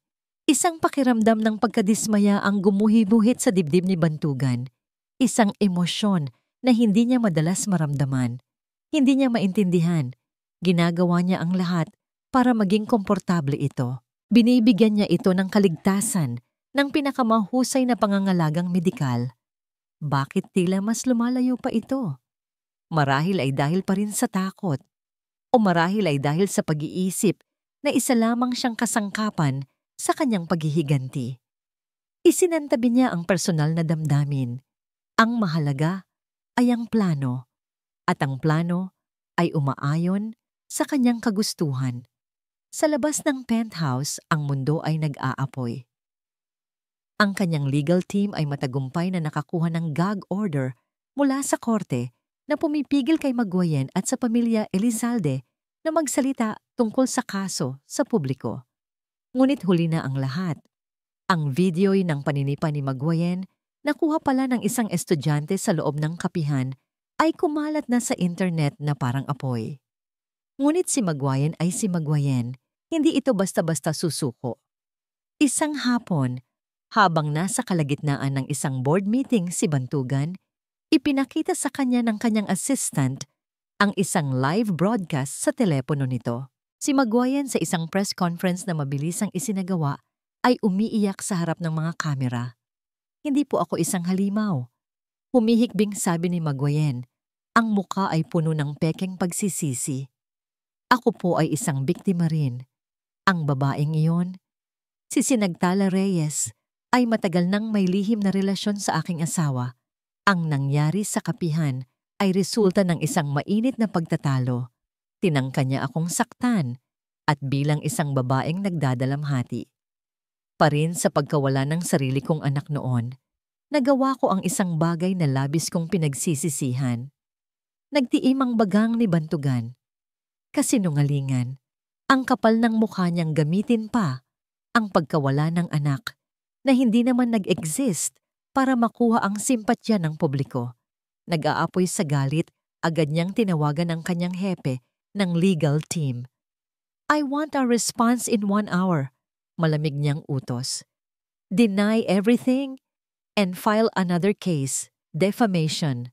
Isang pakiramdam ng pagkadismaya ang gumuhi-buhit sa dibdib ni Bantugan. Isang emosyon na hindi niya madalas maramdaman. Hindi niya maintindihan. Ginagawa niya ang lahat para maging komportable ito. Binibigyan niya ito ng kaligtasan ng pinakamahusay na pangangalagang medikal. Bakit tila mas lumalayo pa ito? Marahil ay dahil pa rin sa takot. O marahil ay dahil sa pag-iisip na isa lamang siyang kasangkapan sa kanyang paghihiganti. Isinantabi niya ang personal na damdamin. Ang mahalaga ay ang plano, at ang plano ay umaayon sa kanyang kagustuhan. Sa labas ng penthouse, ang mundo ay nag-aapoy. Ang kanyang legal team ay matagumpay na nakakuha ng gag order mula sa korte na pumipigil kay Maguayen at sa pamilya Elizalde na magsalita tungkol sa kaso sa publiko. Ngunit huli na ang lahat. Ang video'y ng paninipa ni Maguayen, nakuha pala ng isang estudyante sa loob ng kapihan, ay kumalat na sa internet na parang apoy. Ngunit si Maguayen ay si Maguayen, hindi ito basta-basta susuko. Isang hapon, habang nasa kalagitnaan ng isang board meeting si Bantugan, ipinakita sa kanya ng kanyang assistant ang isang live broadcast sa telepono nito. Si Maguayen sa isang press conference na mabilis ang isinagawa ay umiiyak sa harap ng mga kamera. Hindi po ako isang halimaw. Humihikbing sabi ni Maguayen, ang muka ay puno ng pekeng pagsisisi. Ako po ay isang biktima rin. Ang babaeng iyon, si Sinagtala Reyes, ay matagal nang may lihim na relasyon sa aking asawa. Ang nangyari sa kapihan ay resulta ng isang mainit na pagtatalo. Tinangka niya akong saktan at bilang isang babaeng nagdadalamhati. Parin sa pagkawala ng sarili kong anak noon, nagawa ko ang isang bagay na labis kong pinagsisisihan. Nagtiim ang bagang ni Bantugan. Kasinungalingan, ang kapal ng mukha niyang gamitin pa ang pagkawala ng anak na hindi naman nag-exist para makuha ang simpatya ng publiko. Nag-aapoy sa galit, agad niyang tinawagan ang kanyang hepe ng legal team. I want our response in 1 hour, malamig niyang utos. Deny everything and file another case, defamation.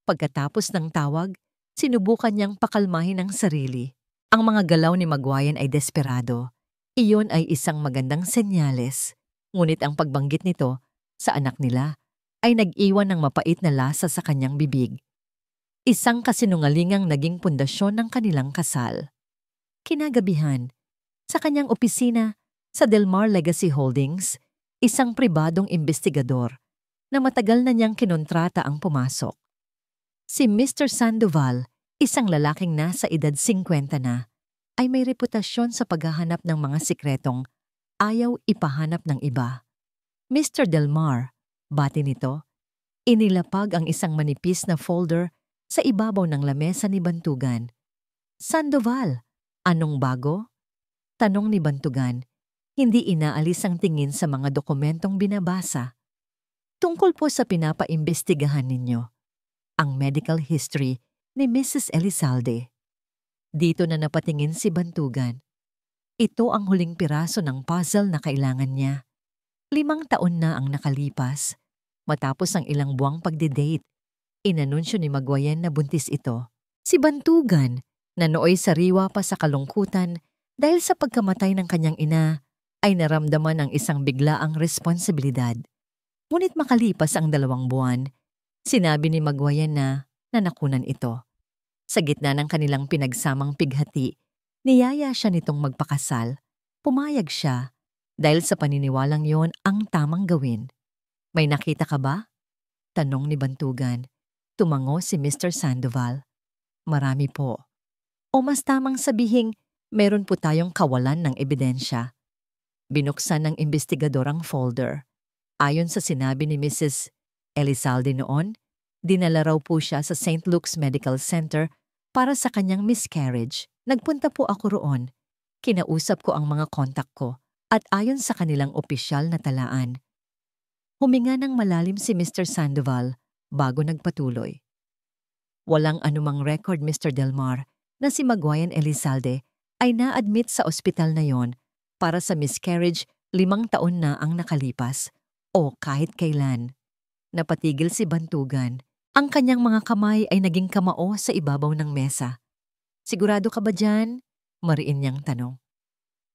Pagkatapos ng tawag, sinubukan niyang pakalmahin ang sarili. Ang mga galaw ni Maguayen ay desperado. Iyon ay isang magandang senyales. Ngunit ang pagbanggit nito sa anak nila ay nag-iwan ng mapait na lasa sa kanyang bibig. Isang kasinungalingang naging pundasyon ng kanilang kasal. Kinagabihan, sa kanyang opisina sa Del Mar Legacy Holdings, isang pribadong investigador na matagal na niyang kinontrata ang pumasok. Si Mr. Sandoval, isang lalaking nasa edad 50 na, ay may reputasyon sa paghahanap ng mga sikretong ayaw ipahanap ng iba. Mr. Del Mar, bati nito, inilapag ang isang manipis na folder sa ibabaw ng lamesa ni Bantugan. Sandoval, anong bago? Tanong ni Bantugan, hindi inaalis ang tingin sa mga dokumentong binabasa. Tungkol po sa pinapaimbestigahan ninyo, ang medical history ni Mrs. Elizalde. Dito na napatingin si Bantugan. Ito ang huling piraso ng puzzle na kailangan niya. 5 taon na ang nakalipas. Matapos ang ilang buwang pagdidate, inanunsyo ni Maguayen na buntis ito. Si Bantugan, na nooy sariwa pa sa kalungkutan dahil sa pagkamatay ng kanyang ina, ay naramdaman ang isang biglaang responsibilidad. Ngunit makalipas ang 2 buwan, sinabi ni Maguayen na nanakunan ito. Sa gitna ng kanilang pinagsamang pighati, niyaya siya nitong magpakasal. Pumayag siya dahil sa paniniwalang yon ang tamang gawin. May nakita ka ba? Tanong ni Bantugan. Tumango si Mr. Sandoval. Marami po. O mas tamang sabihing, meron po tayong kawalan ng ebidensya. Binuksan ng investigador ang folder. Ayon sa sinabi ni Mrs. Elizalde noon, dinala raw po siya sa St. Luke's Medical Center para sa kanyang miscarriage. Nagpunta po ako roon. Kinausap ko ang mga kontak ko at ayon sa kanilang opisyal na talaan. Huminga ng malalim si Mr. Sandoval bago nagpatuloy. Walang anumang record, Mr. Del Mar, na si Maguayan Elizalde ay na-admit sa ospital na yon para sa miscarriage 5 taon na ang nakalipas o kahit kailan. Napatigil si Bantugan. Ang kanyang mga kamay ay naging kamao sa ibabaw ng mesa. "Sigurado ka ba dyan?" Mariin niyang tanong.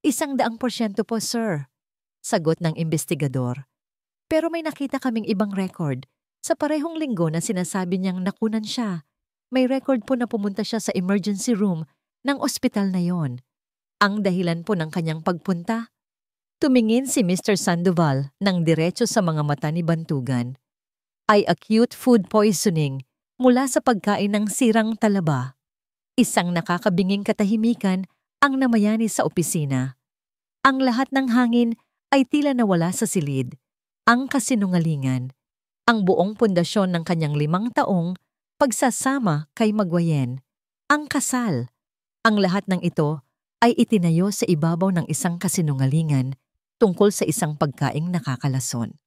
100% po, sir, sagot ng investigador. Pero may nakita kaming ibang record. Sa parehong linggo na sinasabi niyang nakunan siya, may record po na pumunta siya sa emergency room ng ospital na yon. Ang dahilan po ng kanyang pagpunta? Tumingin si Mr. Sandoval ng diretso sa mga mata ni Bantugan. Ay acute food poisoning mula sa pagkain ng sirang talaba. Isang nakakabinging katahimikan ang namayani sa opisina. Ang lahat ng hangin ay tila nawala sa silid. Ang kasinungalingan, ang buong pundasyon ng kanyang 5 taong pagsasama kay Maguayan, ang kasal, ang lahat ng ito ay itinayo sa ibabaw ng isang kasinungalingan tungkol sa isang pagkaing nakakalason.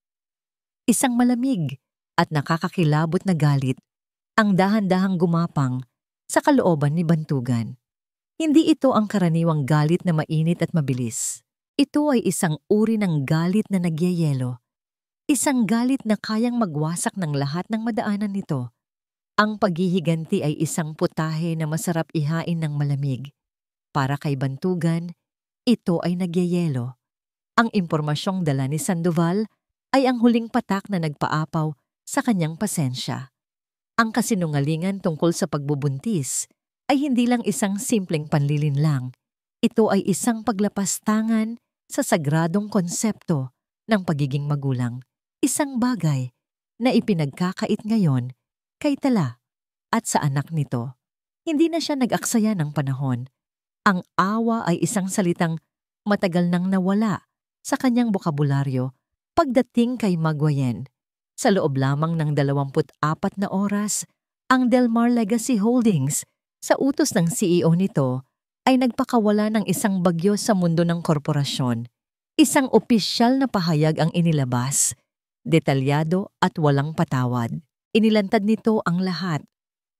Isang malamig at nakakakilabot na galit ang dahan-dahang gumapang sa kalooban ni Bantugan. Hindi ito ang karaniwang galit na mainit at mabilis. Ito ay isang uri ng galit na nagyayelo. Isang galit na kayang magwasak ng lahat ng madaanan nito. Ang paghihiganti ay isang putahe na masarap ihain ng malamig. Para kay Bantugan, ito ay nagyayelo. Ang impormasyong dala ni Sandoval ay ang huling patak na nagpaapaw sa kanyang pasensya. Ang kasinungalingan tungkol sa pagbubuntis ay hindi lang isang simpleng panlilinlang. Ito ay isang paglapastangan sa sagradong konsepto ng pagiging magulang. Isang bagay na ipinagkakait ngayon kay Tala at sa anak nito. Hindi na siya nag-aksaya ng panahon. Ang awa ay isang salitang matagal nang nawala sa kanyang bokabularyo pagdating kay Maguayan. Sa loob lamang ng 24 na oras, ang Delmar Legacy Holdings sa utos ng CEO nito ay nagpakawala ng isang bagyo sa mundo ng korporasyon. Isang opisyal na pahayag ang inilabas, detalyado at walang patawad. Inilantad nito ang lahat.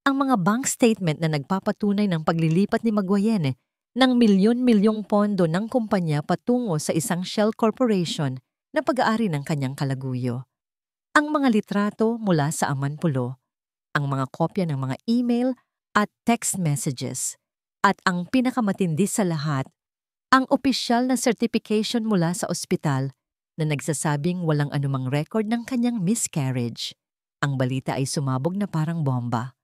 Ang mga bank statement na nagpapatunay ng paglilipat ni Maguayan ng milyon-milyong pondo ng kumpanya patungo sa isang shell corporation na pag-aari ng kanyang kalaguyo. Ang mga litrato mula sa Amanpulo, ang mga kopya ng mga email at text messages, at ang pinakamatindi sa lahat, ang opisyal na certification mula sa ospital na nagsasabing walang anumang record ng kanyang miscarriage. Ang balita ay sumabog na parang bomba.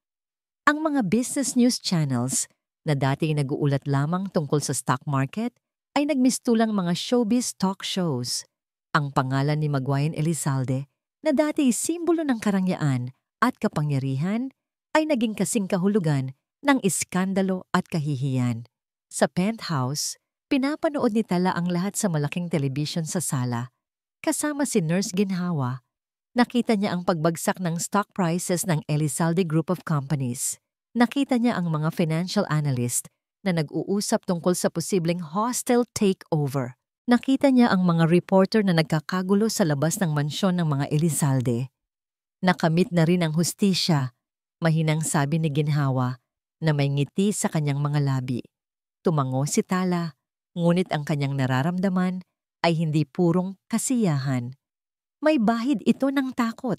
Ang mga business news channels na dati nag-uulat lamang tungkol sa stock market ay nagmistulang mga showbiz talk shows. Ang pangalan ni Maguayan Elizalde na dati simbolo ng karangyaan at kapangyarihan ay naging kasing kahulugan ng iskandalo at kahihiyan. Sa penthouse, pinapanood ni Tala ang lahat sa malaking telebisyon sa sala. Kasama si Nurse Ginhawa, nakita niya ang pagbagsak ng stock prices ng Elizalde Group of Companies. Nakita niya ang mga financial analyst na nag-uusap tungkol sa posibleng hostile takeover. Nakita niya ang mga reporter na nagkakagulo sa labas ng mansyon ng mga Elizalde. Nakamit na rin ang hustisya, mahinang sabi ni Ginhawa na may ngiti sa kanyang mga labi. Tumango si Tala, ngunit ang kanyang nararamdaman ay hindi purong kasiyahan. May bahid ito ng takot.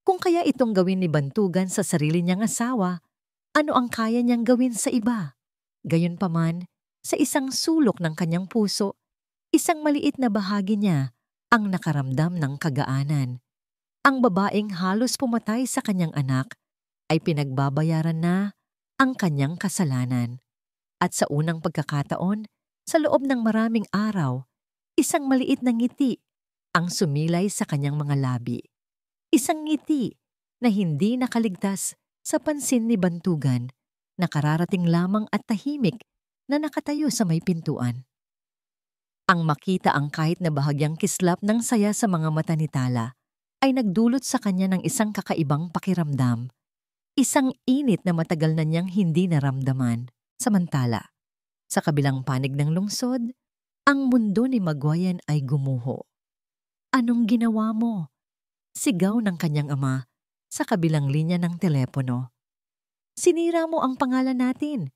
Kung kaya itong gawin ni Bantugan sa sarili niyang asawa, ano ang kaya niyang gawin sa iba? Gayunpaman, sa isang sulok ng kanyang puso, isang maliit na bahagi niya ang nakaramdam ng kagaanan. Ang babaeng halos pumatay sa kanyang anak ay pinagbabayaran na ang kanyang kasalanan. At sa unang pagkakataon, sa loob ng maraming araw, isang maliit na ngiti ang sumilay sa kanyang mga labi. Isang ngiti na hindi nakaligtas sa pansin ni Bantugan na kararating lamang at tahimik na nakatayo sa may pintuan. Ang makita ang kahit na bahagyang kislap ng saya sa mga mata ni Tala ay nagdulot sa kanya ng isang kakaibang pakiramdam. Isang init na matagal na niyang hindi naramdaman. Samantala, sa kabilang panig ng lungsod, ang mundo ni Maguayan ay gumuho. "Anong ginawa mo?" Sigaw ng kanyang ama sa kabilang linya ng telepono. "Sinira mo ang pangalan natin.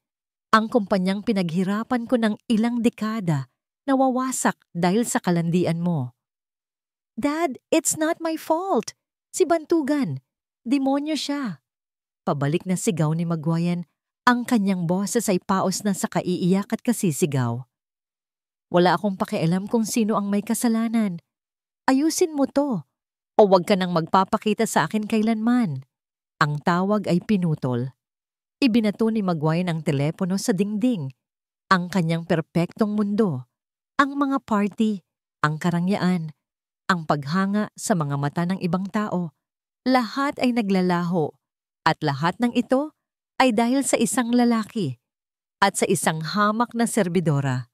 Ang kumpanyang pinaghirapan ko ng ilang dekada nawawasak dahil sa kalandian mo. Dad, it's not my fault. Si Bantugan. Demonyo siya. Pabalik na sigaw ni Magwayan. Ang kanyang boses ay paos na sa kaiiyak at kasisigaw. Wala akong pakialam kung sino ang may kasalanan. Ayusin mo to. O wag ka nang magpapakita sa akin kailanman. Ang tawag ay pinutol. Ibinato ni Magwayan ang telepono sa dingding. Ang kanyang perpektong mundo. Ang mga party, ang karangyaan, ang paghanga sa mga mata ng ibang tao. Lahat ay naglalaho. At lahat ng ito ay dahil sa isang lalaki at sa isang hamak na serbidora.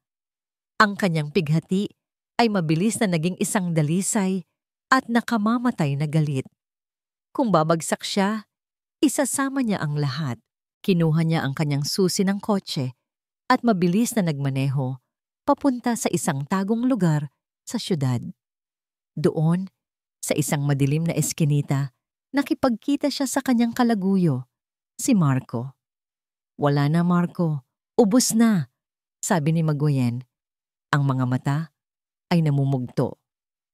Ang kanyang pighati ay mabilis na naging isang dalisay at nakamamatay na galit. Kung babagsak siya, isasama niya ang lahat. Kinuha niya ang kanyang susi ng kotse at mabilis na nagmaneho papunta sa isang tagong lugar sa syudad. Doon, sa isang madilim na eskinita, nakipagkita siya sa kanyang kalaguyo, si Marco. Wala na, Marco. Ubos na, sabi ni Magwayan. Ang mga mata ay namumugto,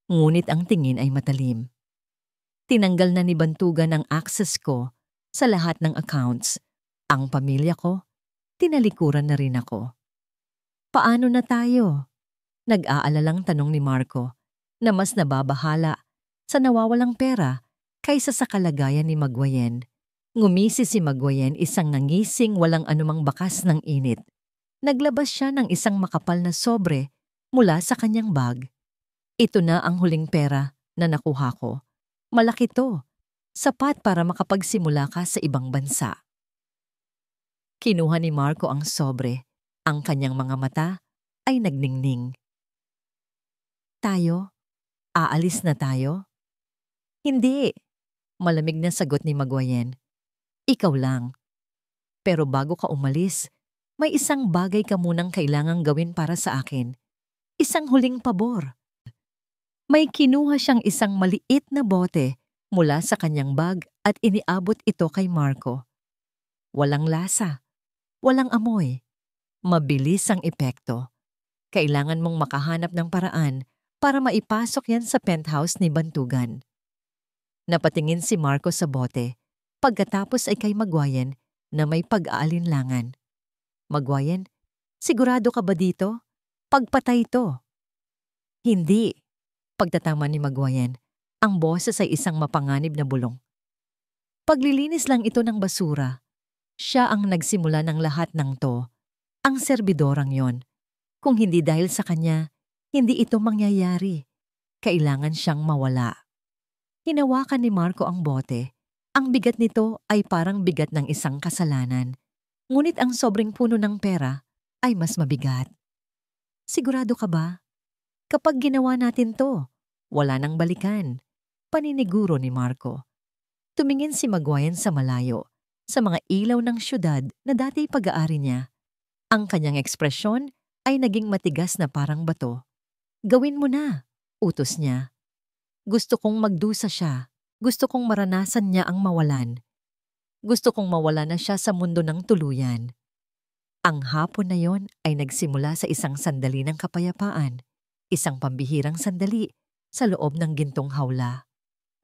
ngunit ang tingin ay matalim. Tinanggal na ni Bantugan ang access ko sa lahat ng accounts. Ang pamilya ko, tinalikuran na rin ako. Paano na tayo? Nag-aalalang tanong ni Marco na mas nababahala sa nawawalang pera kaysa sa kalagayan ni Magwayan. Ngumisi si Magwayan, isang nangising walang anumang bakas ng init. Naglabas siya ng isang makapal na sobre mula sa kanyang bag. Ito na ang huling pera na nakuha ko. Malaki to, sapat para makapagsimula ka sa ibang bansa. Kinuha ni Marco ang sobre. Ang kanyang mga mata ay nagningning. Tayo? Aalis na tayo? Hindi. Malamig na sagot ni Magwayan. Ikaw lang. Pero bago ka umalis, may isang bagay ka munang kailangang gawin para sa akin. Isang huling pabor. May kinuha siyang isang maliit na bote mula sa kanyang bag at iniabot ito kay Marco. Walang lasa, walang amoy. Mabilis ang epekto. Kailangan mong makahanap ng paraan para maipasok yan sa penthouse ni Bantugan. Napatingin si Marco sa bote. Pagkatapos ay kay Magwayan na may pag-aalinlangan. Magwayan, sigurado ka ba dito? Pagpatay to. Hindi. Pagtatama ni Magwayan, ang boses ay isang mapanganib na bulong. Paglilinis lang ito ng basura. Siya ang nagsimula ng lahat ng to. Ang serbidorang yon. Kung hindi dahil sa kanya, hindi ito mangyayari. Kailangan siyang mawala. Hinawakan ni Marco ang bote. Ang bigat nito ay parang bigat ng isang kasalanan. Ngunit ang sobrang puno ng pera ay mas mabigat. Sigurado ka ba? Kapag ginawa natin to, wala nang balikan. Paniniguro ni Marco. Tumingin si Magwayan sa malayo, sa mga ilaw ng syudad na dati pag-aari niya. Ang kanyang ekspresyon ay naging matigas na parang bato. Gawin mo na, utos niya. Gusto kong magdusa siya. Gusto kong maranasan niya ang mawalan. Gusto kong mawala na siya sa mundo ng tuluyan. Ang hapon na yon ay nagsimula sa isang sandali ng kapayapaan. Isang pambihirang sandali sa loob ng gintong hawla.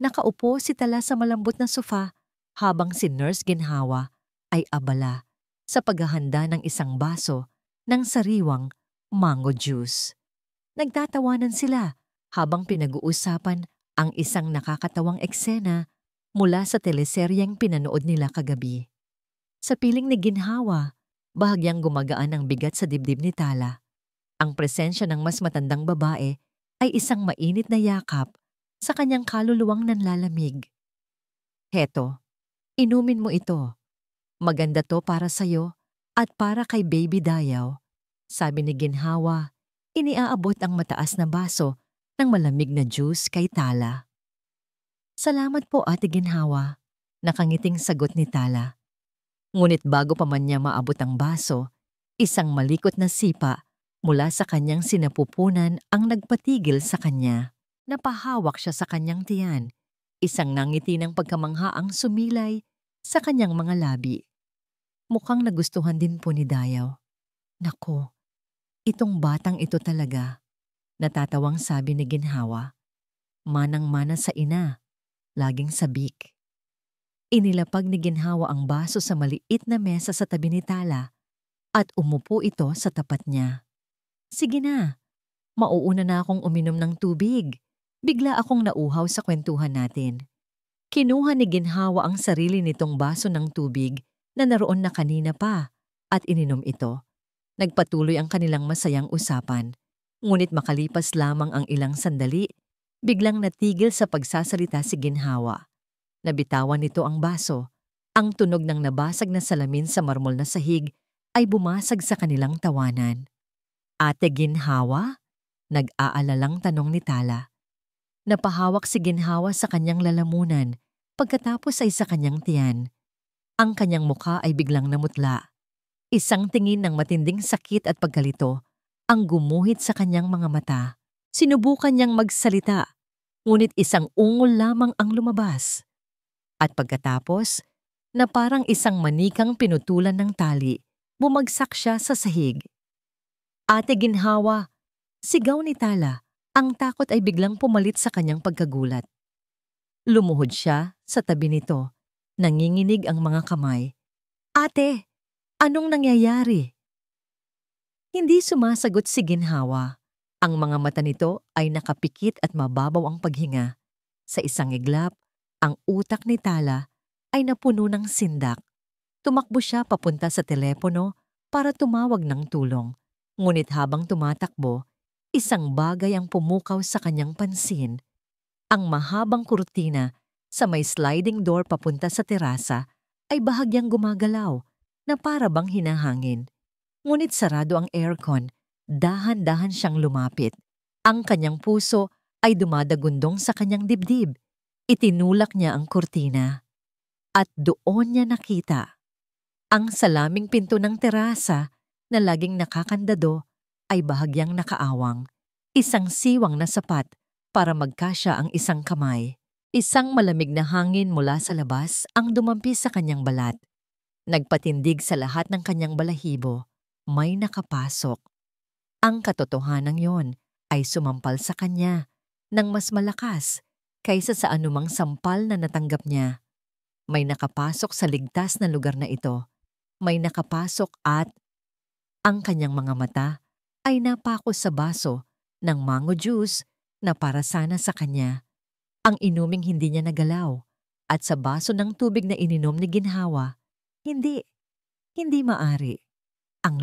Nakaupo si Tala sa malambot na sofa habang si Nurse Ginhawa ay abala sa paghahanda ng isang baso ng sariwang mango juice. Nagtatawanan sila habang pinag-uusapan ang isang nakakatawang eksena mula sa teleseryeng pinanood nila kagabi. Sa piling ni Ginhawa, bahagyang gumagaan ang bigat sa dibdib ni Tala. Ang presensya ng mas matandang babae ay isang mainit na yakap sa kanyang kaluluwang nanlalamig. Heto, inumin mo ito. Maganda to para sa'yo at para kay Baby Dayaw, sabi ni Ginhawa. Iniaabot ang mataas na baso ng malamig na juice kay Tala. Salamat po, Ate Ginhawa, nakangiting sagot ni Tala. Ngunit bago pa man niya maabot ang baso, isang malikot na sipa mula sa kanyang sinapupunan ang nagpatigil sa kanya. Napahawak siya sa kanyang tiyan. Isang nangiti ng pagkamangha ang sumilay sa kanyang mga labi. Mukhang nagustuhan din po ni Dayaw. Nako, itong batang ito talaga. Natatawang sabi ni Ginhawa. Manang-mana sa ina, laging sabik. Inilapag ni Ginhawa ang baso sa maliit na mesa sa tabi ni Tala at umupo ito sa tapat niya. Sige na, mauuna na akong uminom ng tubig. Bigla akong nauhaw sa kwentuhan natin. Kinuha ni Ginhawa ang sarili nitong baso ng tubig na naroon na kanina pa at ininom ito. Nagpatuloy ang kanilang masayang usapan. Ngunit makalipas lamang ang ilang sandali, biglang natigil sa pagsasalita si Ginhawa. Nabitawan nito ang baso. Ang tunog ng nabasag na salamin sa marmol na sahig ay bumasag sa kanilang tawanan. Ate Ginhawa? Nag-aalalang tanong ni Tala. Napahawak si Ginhawa sa kanyang lalamunan, pagkatapos ay sa kanyang tiyan. Ang kanyang mukha ay biglang namutla. Isang tingin ng matinding sakit at pagkalito ang gumuhit sa kanyang mga mata. Sinubukan niyang magsalita, ngunit isang ungol lamang ang lumabas. At pagkatapos, na parang isang manikang pinutulan ng tali, bumagsak siya sa sahig. Ate Ginhawa! Sigaw ni Tala. Ang takot ay biglang pumalit sa kanyang pagkagulat. Lumuhod siya sa tabi nito. Nanginginig ang mga kamay. Ate! Anong nangyayari? Hindi sumasagot si Ginhawa. Ang mga mata nito ay nakapikit at mababaw ang paghinga. Sa isang iglap, ang utak ni Tala ay napuno ng sindak. Tumakbo siya papunta sa telepono para tumawag ng tulong. Ngunit habang tumatakbo, isang bagay ang pumukaw sa kanyang pansin. Ang mahabang kurtina sa may sliding door papunta sa terasa ay bahagyang gumagalaw na para bang hinahangin. Ngunit sarado ang aircon, dahan-dahan siyang lumapit. Ang kanyang puso ay dumadagundong sa kanyang dibdib. Itinulak niya ang kurtina. At doon niya nakita. Ang salaming pinto ng terasa na laging nakakandado ay bahagyang nakaawang. Isang siwang na sapat para magkasya ang isang kamay. Isang malamig na hangin mula sa labas ang dumampi sa kanyang balat. Nagpatindig sa lahat ng kanyang balahibo. May nakapasok. Ang katotohanan yon ay sumampal sa kanya ng mas malakas kaysa sa anumang sampal na natanggap niya. May nakapasok sa ligtas na lugar na ito. May nakapasok at ang kanyang mga mata ay napako sa baso ng mango juice na para sana sa kanya. Ang inuming hindi niya nagalaw at sa baso ng tubig na ininom ni Ginhawa, hindi maari. Ang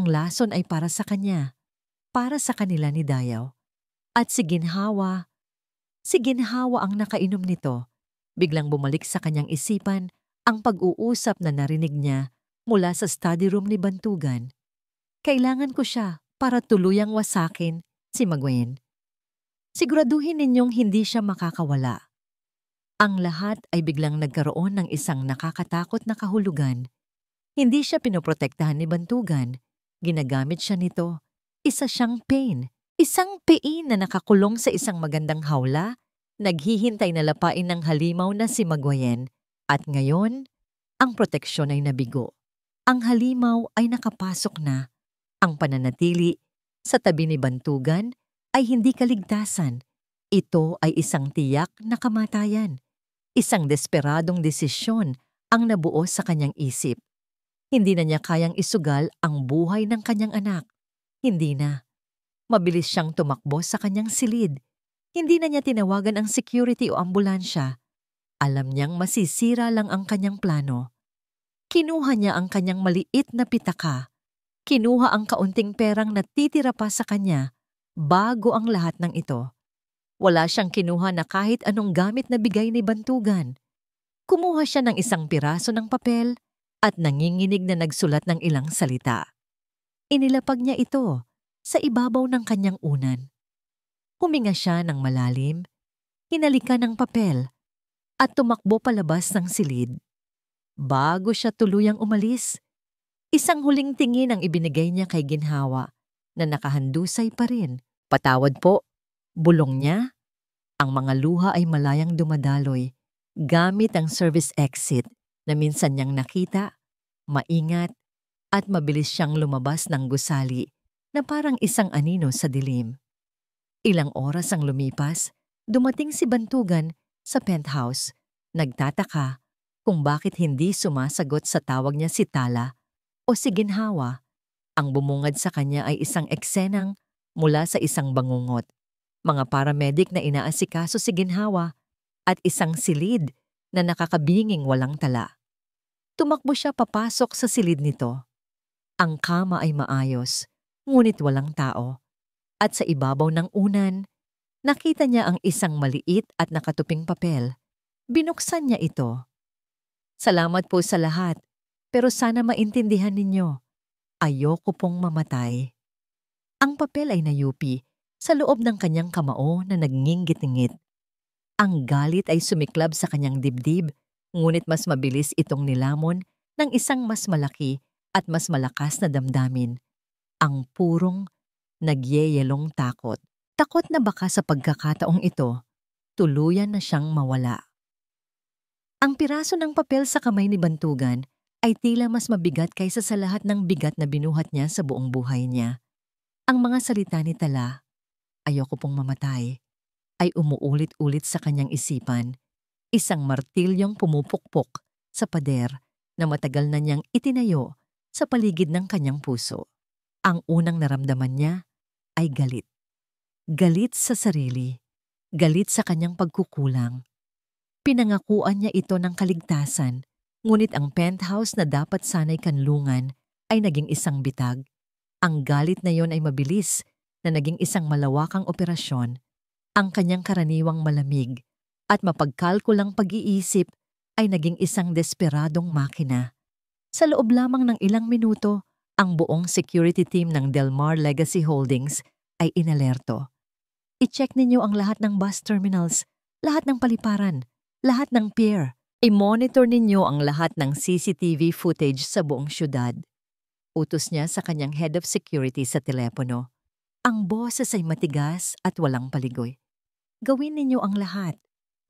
lason ay para sa kanya, para sa kanila ni Dayaw. At si Ginhawa ang nakainom nito. Biglang bumalik sa kanyang isipan ang pag-uusap na narinig niya mula sa study room ni Bantugan. Kailangan ko siya para tuluyang wasakin si Maguen. Siguraduhin ninyong hindi siya makakawala. Ang lahat ay biglang nagkaroon ng isang nakakatakot na kahulugan. Hindi siya pinoprotektahan ni Bantugan. Ginagamit siya nito. Isa siyang pain. Isang pain na nakakulong sa isang magandang hawla, naghihintay na lapain ng halimaw na si Maguen. At ngayon, ang proteksyon ay nabigo. Ang halimaw ay nakapasok na. Ang pananatili sa tabi ni Bantugan ay hindi kaligtasan. Ito ay isang tiyak na kamatayan. Isang desperadong desisyon ang nabuo sa kanyang isip. Hindi na niya kayang isugal ang buhay ng kanyang anak. Hindi na. Mabilis siyang tumakbo sa kanyang silid. Hindi na niya tinawagan ang security o ambulansya. Alam niyang masisira lang ang kanyang plano. Kinuha niya ang kanyang maliit na pitaka. Kinuha ang kaunting perang natitira pa sa kanya bago ang lahat ng ito. Wala siyang kinuha na kahit anong gamit na bigay ni Bantugan. Kumuha siya ng isang piraso ng papel at nanginginig na nagsulat ng ilang salita. Inilapag niya ito sa ibabaw ng kanyang unan. Huminga siya ng malalim, hinalikan ng papel at tumakbo palabas ng silid. Bago siya tuluyang umalis, isang huling tingin ang ibinigay niya kay Ginhawa na nakahandusay pa rin. Patawad po. Bulong niya. Ang mga luha ay malayang dumadaloy gamit ang service exit. na minsan niyang nakita, maingat, at mabilis siyang lumabas ng gusali na parang isang anino sa dilim. Ilang oras ang lumipas, dumating si Bantugan sa penthouse. Nagtataka kung bakit hindi sumasagot sa tawag niya si Tala o si Ginhawa. Ang bumungad sa kanya ay isang eksenang mula sa isang bangungot, mga paramedic na inaasikaso si Ginhawa at isang silid na nakakabinging walang tala. Tumakbo siya papasok sa silid nito. Ang kama ay maayos, ngunit walang tao. At sa ibabaw ng unan, nakita niya ang isang maliit at nakatuping papel. Binuksan niya ito. Salamat po sa lahat, pero sana maintindihan ninyo. Ayoko pong mamatay. Ang papel ay nayupi sa loob ng kanyang kamao na nagnginggit-ngit. Ang galit ay sumiklab sa kanyang dibdib, ngunit mas mabilis itong nilamon ng isang mas malaki at mas malakas na damdamin. Ang purong nagyeyelong takot. Takot na baka sa pagkakataong ito, tuluyan na siyang mawala. Ang piraso ng papel sa kamay ni Bantugan ay tila mas mabigat kaysa sa lahat ng bigat na binuhat niya sa buong buhay niya. Ang mga salita ni Tala, "Ayoko pong mamatay," ay umuulit-ulit sa kanyang isipan. Isang martilyong pumupukpok sa pader na matagal na niyang itinayo sa paligid ng kanyang puso. Ang unang naramdaman niya ay galit. Galit sa sarili. Galit sa kanyang pagkukulang. Pinangakuan niya ito ng kaligtasan, ngunit ang penthouse na dapat sana'y kanlungan ay naging isang bitag. Ang galit na yon ay mabilis na naging isang malawakang operasyon. Ang kanyang karaniwang malamig at mapagkalkulang pag-iisip ay naging isang desperadong makina. Sa loob lamang ng ilang minuto, ang buong security team ng Del Mar Legacy Holdings ay inalerto. I-check ninyo ang lahat ng bus terminals, lahat ng paliparan, lahat ng pier. I-monitor ninyo ang lahat ng CCTV footage sa buong syudad. Utos niya sa kanyang head of security sa telepono. Ang boses ay matigas at walang paligoy. Gawin ninyo ang lahat.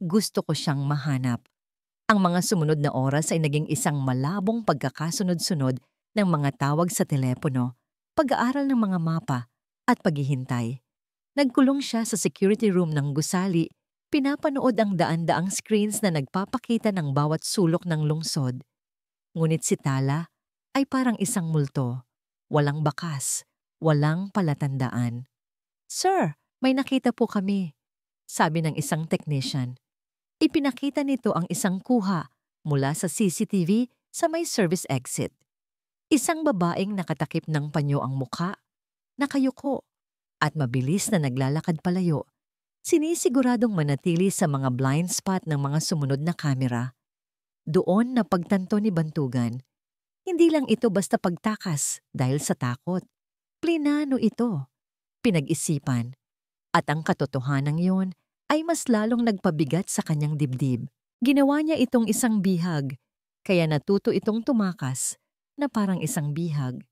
Gusto ko siyang mahanap. Ang mga sumunod na oras ay naging isang malabong pagkakasunod-sunod ng mga tawag sa telepono, pag-aaral ng mga mapa, at paghihintay. Nagkulong siya sa security room ng gusali, pinapanood ang daan-daang screens na nagpapakita ng bawat sulok ng lungsod. Ngunit si Tala ay parang isang multo, walang bakas, walang palatandaan. "Sir, may nakita po kami," sabi ng isang technician. Ipinakita nito ang isang kuha mula sa CCTV sa may service exit. Isang babaeng nakatakip ng panyo ang mukha, nakayuko, at mabilis na naglalakad palayo. Sinisiguradong manatili sa mga blind spot ng mga sumunod na kamera. Doon na pagtanto ni Bantugan, hindi lang ito basta pagtakas dahil sa takot. Plinano ito, pinag-isipan, at ang katotohanan yon ay mas lalong nagpabigat sa kanyang dibdib. Ginawa niya itong isang bihag, kaya natuto itong tumakas na parang isang bihag.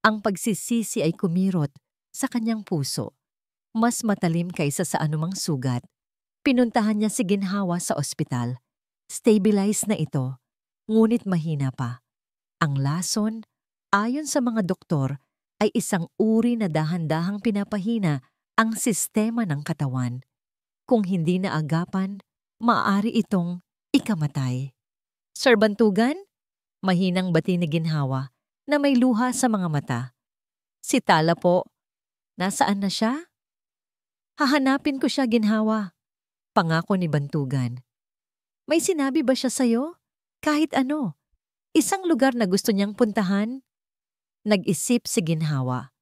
Ang pagsisisi ay kumirot sa kanyang puso, mas matalim kaysa sa anumang sugat. Pinuntahan niya si Ginhawa sa ospital. Stabilized na ito, ngunit mahina pa. Ang lason, ayon sa mga doktor, ay isang uri na dahan-dahang pinapahina ang sistema ng katawan. Kung hindi naagapan, maaari itong ikamatay. "Sir Bantugan?" Mahinang bati ni Ginhawa na may luha sa mga mata. "Si Tala po. Nasaan na siya?" "Hahanapin ko siya, Ginhawa," pangako ni Bantugan. "May sinabi ba siya sa'yo? Kahit ano? Isang lugar na gusto niyang puntahan?" Nag-isip si Ginhawa.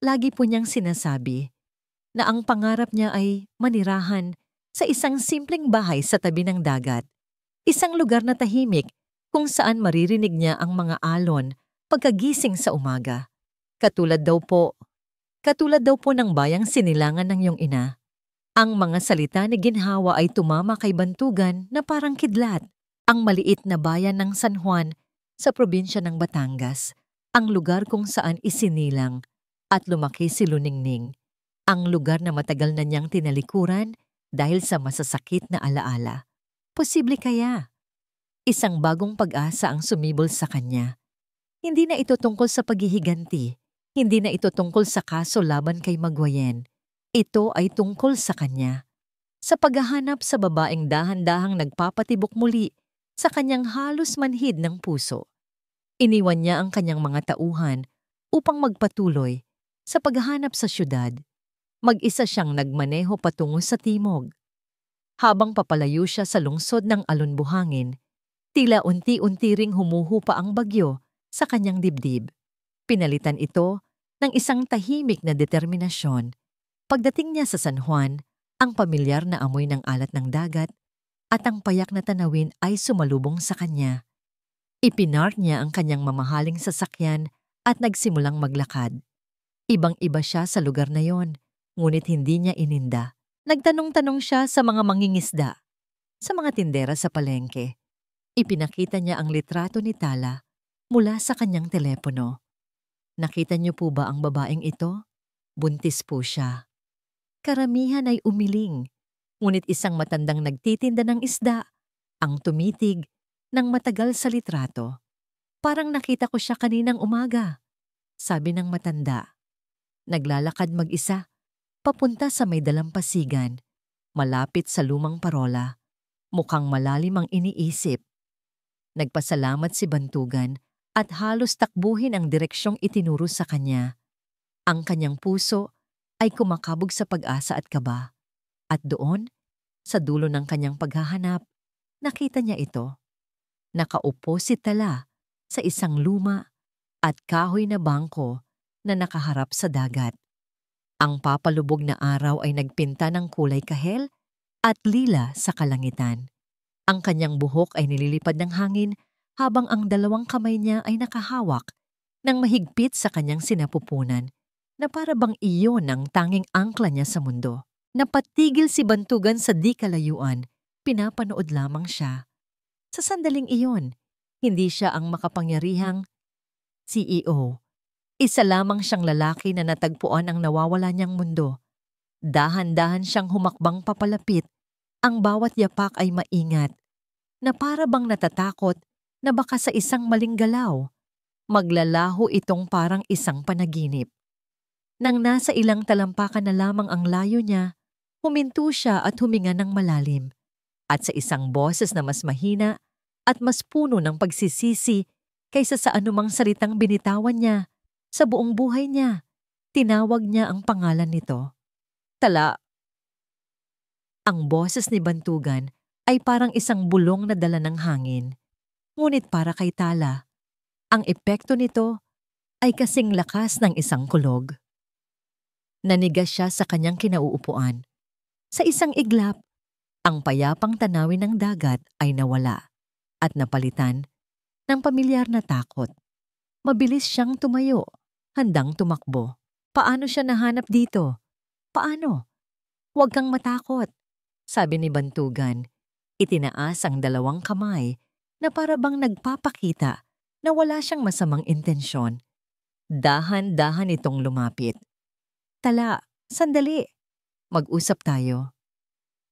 Lagi po niyang sinasabi na ang pangarap niya ay manirahan sa isang simpleng bahay sa tabi ng dagat. Isang lugar na tahimik kung saan maririnig niya ang mga alon pagkagising sa umaga. Katulad daw po ng bayang sinilangan ng iyong ina. Ang mga salita ni Ginhawa ay tumama kay Bantugan na parang kidlat. Ang maliit na bayan ng San Juan sa probinsya ng Batangas, ang lugar kung saan isinilang at lumaki si Luningning. Ang lugar na matagal na niyang tinalikuran dahil sa masasakit na alaala. Posible kaya Isang bagong pag-asa ang sumibol sa kanya. Hindi na ito tungkol sa paghihiganti. Hindi na ito tungkol sa kaso laban kay Maguayen. Ito ay tungkol sa kanya. Sa paghahanap sa babaeng dahan-dahang nagpapatibok muli sa kanyang halos manhid ng puso. Iniwan niya ang kanyang mga tauhan upang magpatuloy sa paghahanap sa syudad. Mag-isa siyang nagmaneho patungo sa timog. Habang papalayo siya sa lungsod ng alon-buhangin, tila unti-unti ring humuhupa ang bagyo sa kanyang dibdib. Pinalitan ito ng isang tahimik na determinasyon. Pagdating niya sa San Juan, ang pamilyar na amoy ng alat ng dagat at ang payak na tanawin ay sumalubong sa kanya. Ipinark niya ang kanyang mamahaling sasakyan at nagsimulang maglakad. Ibang-iba siya sa lugar na yon, ngunit hindi niya ininda. Nagtanong-tanong siya sa mga mangingisda, sa mga tindera sa palengke. Ipinakita niya ang litrato ni Tala mula sa kanyang telepono. Nakita niyo po ba ang babaeng ito? Buntis po siya. Karamihan ay umiling, ngunit isang matandang nagtitinda ng isda ang tumitig ng matagal sa litrato. Parang nakita ko siya kaninang umaga, sabi ng matanda. Naglalakad mag-isa, papunta sa may dalampasigan, malapit sa lumang parola. Mukhang malalim ang iniisip. Nagpasalamat si Bantugan at halos takbuhin ang direksyong itinuro sa kanya. Ang kanyang puso ay kumakabog sa pag-asa at kaba. At doon, sa dulo ng kanyang paghahanap, nakita niya ito. Nakaupo si Tala sa isang luma at kahoy na bangko na nakaharap sa dagat. Ang papalubog na araw ay nagpinta ng kulay kahel at lila sa kalangitan. Ang kanyang buhok ay nililipad ng hangin habang ang dalawang kamay niya ay nakahawak ng mahigpit sa kanyang sinapupunan na para bang iyon ang tanging angkla niya sa mundo. Napatigil si Bantugan sa di kalayuan, pinapanood lamang siya. Sa sandaling iyon, hindi siya ang makapangyarihang CEO. Isa lamang siyang lalaki na natagpuan ang nawawala niyang mundo. Dahan-dahan siyang humakbang papalapit. Ang bawat yapak ay maingat, na para bang natatakot na baka sa isang maling galaw, maglalaho itong parang isang panaginip. Nang nasa ilang talampakan na lamang ang layo niya, huminto siya at huminga ng malalim. At sa isang boses na mas mahina at mas puno ng pagsisisi kaysa sa anumang salitang binitawan niya sa buong buhay niya, tinawag niya ang pangalan nito. Tala. Ang boses ni Bantugan ay parang isang bulong na dala ng hangin. Ngunit para kay Tala, ang epekto nito ay kasing lakas ng isang kulog. Nanigas siya sa kanyang kinauupuan. Sa isang iglap, ang payapang tanawin ng dagat ay nawala at napalitan ng pamilyar na takot. Mabilis siyang tumayo, handang tumakbo. Paano siya nahanap dito? Paano? Huwag kang matakot, sabi ni Bantugan. Itinaas ang dalawang kamay na para bang nagpapakita na wala siyang masamang intensyon. Dahan-dahan itong lumapit. Tala, sandali. Mag-usap tayo.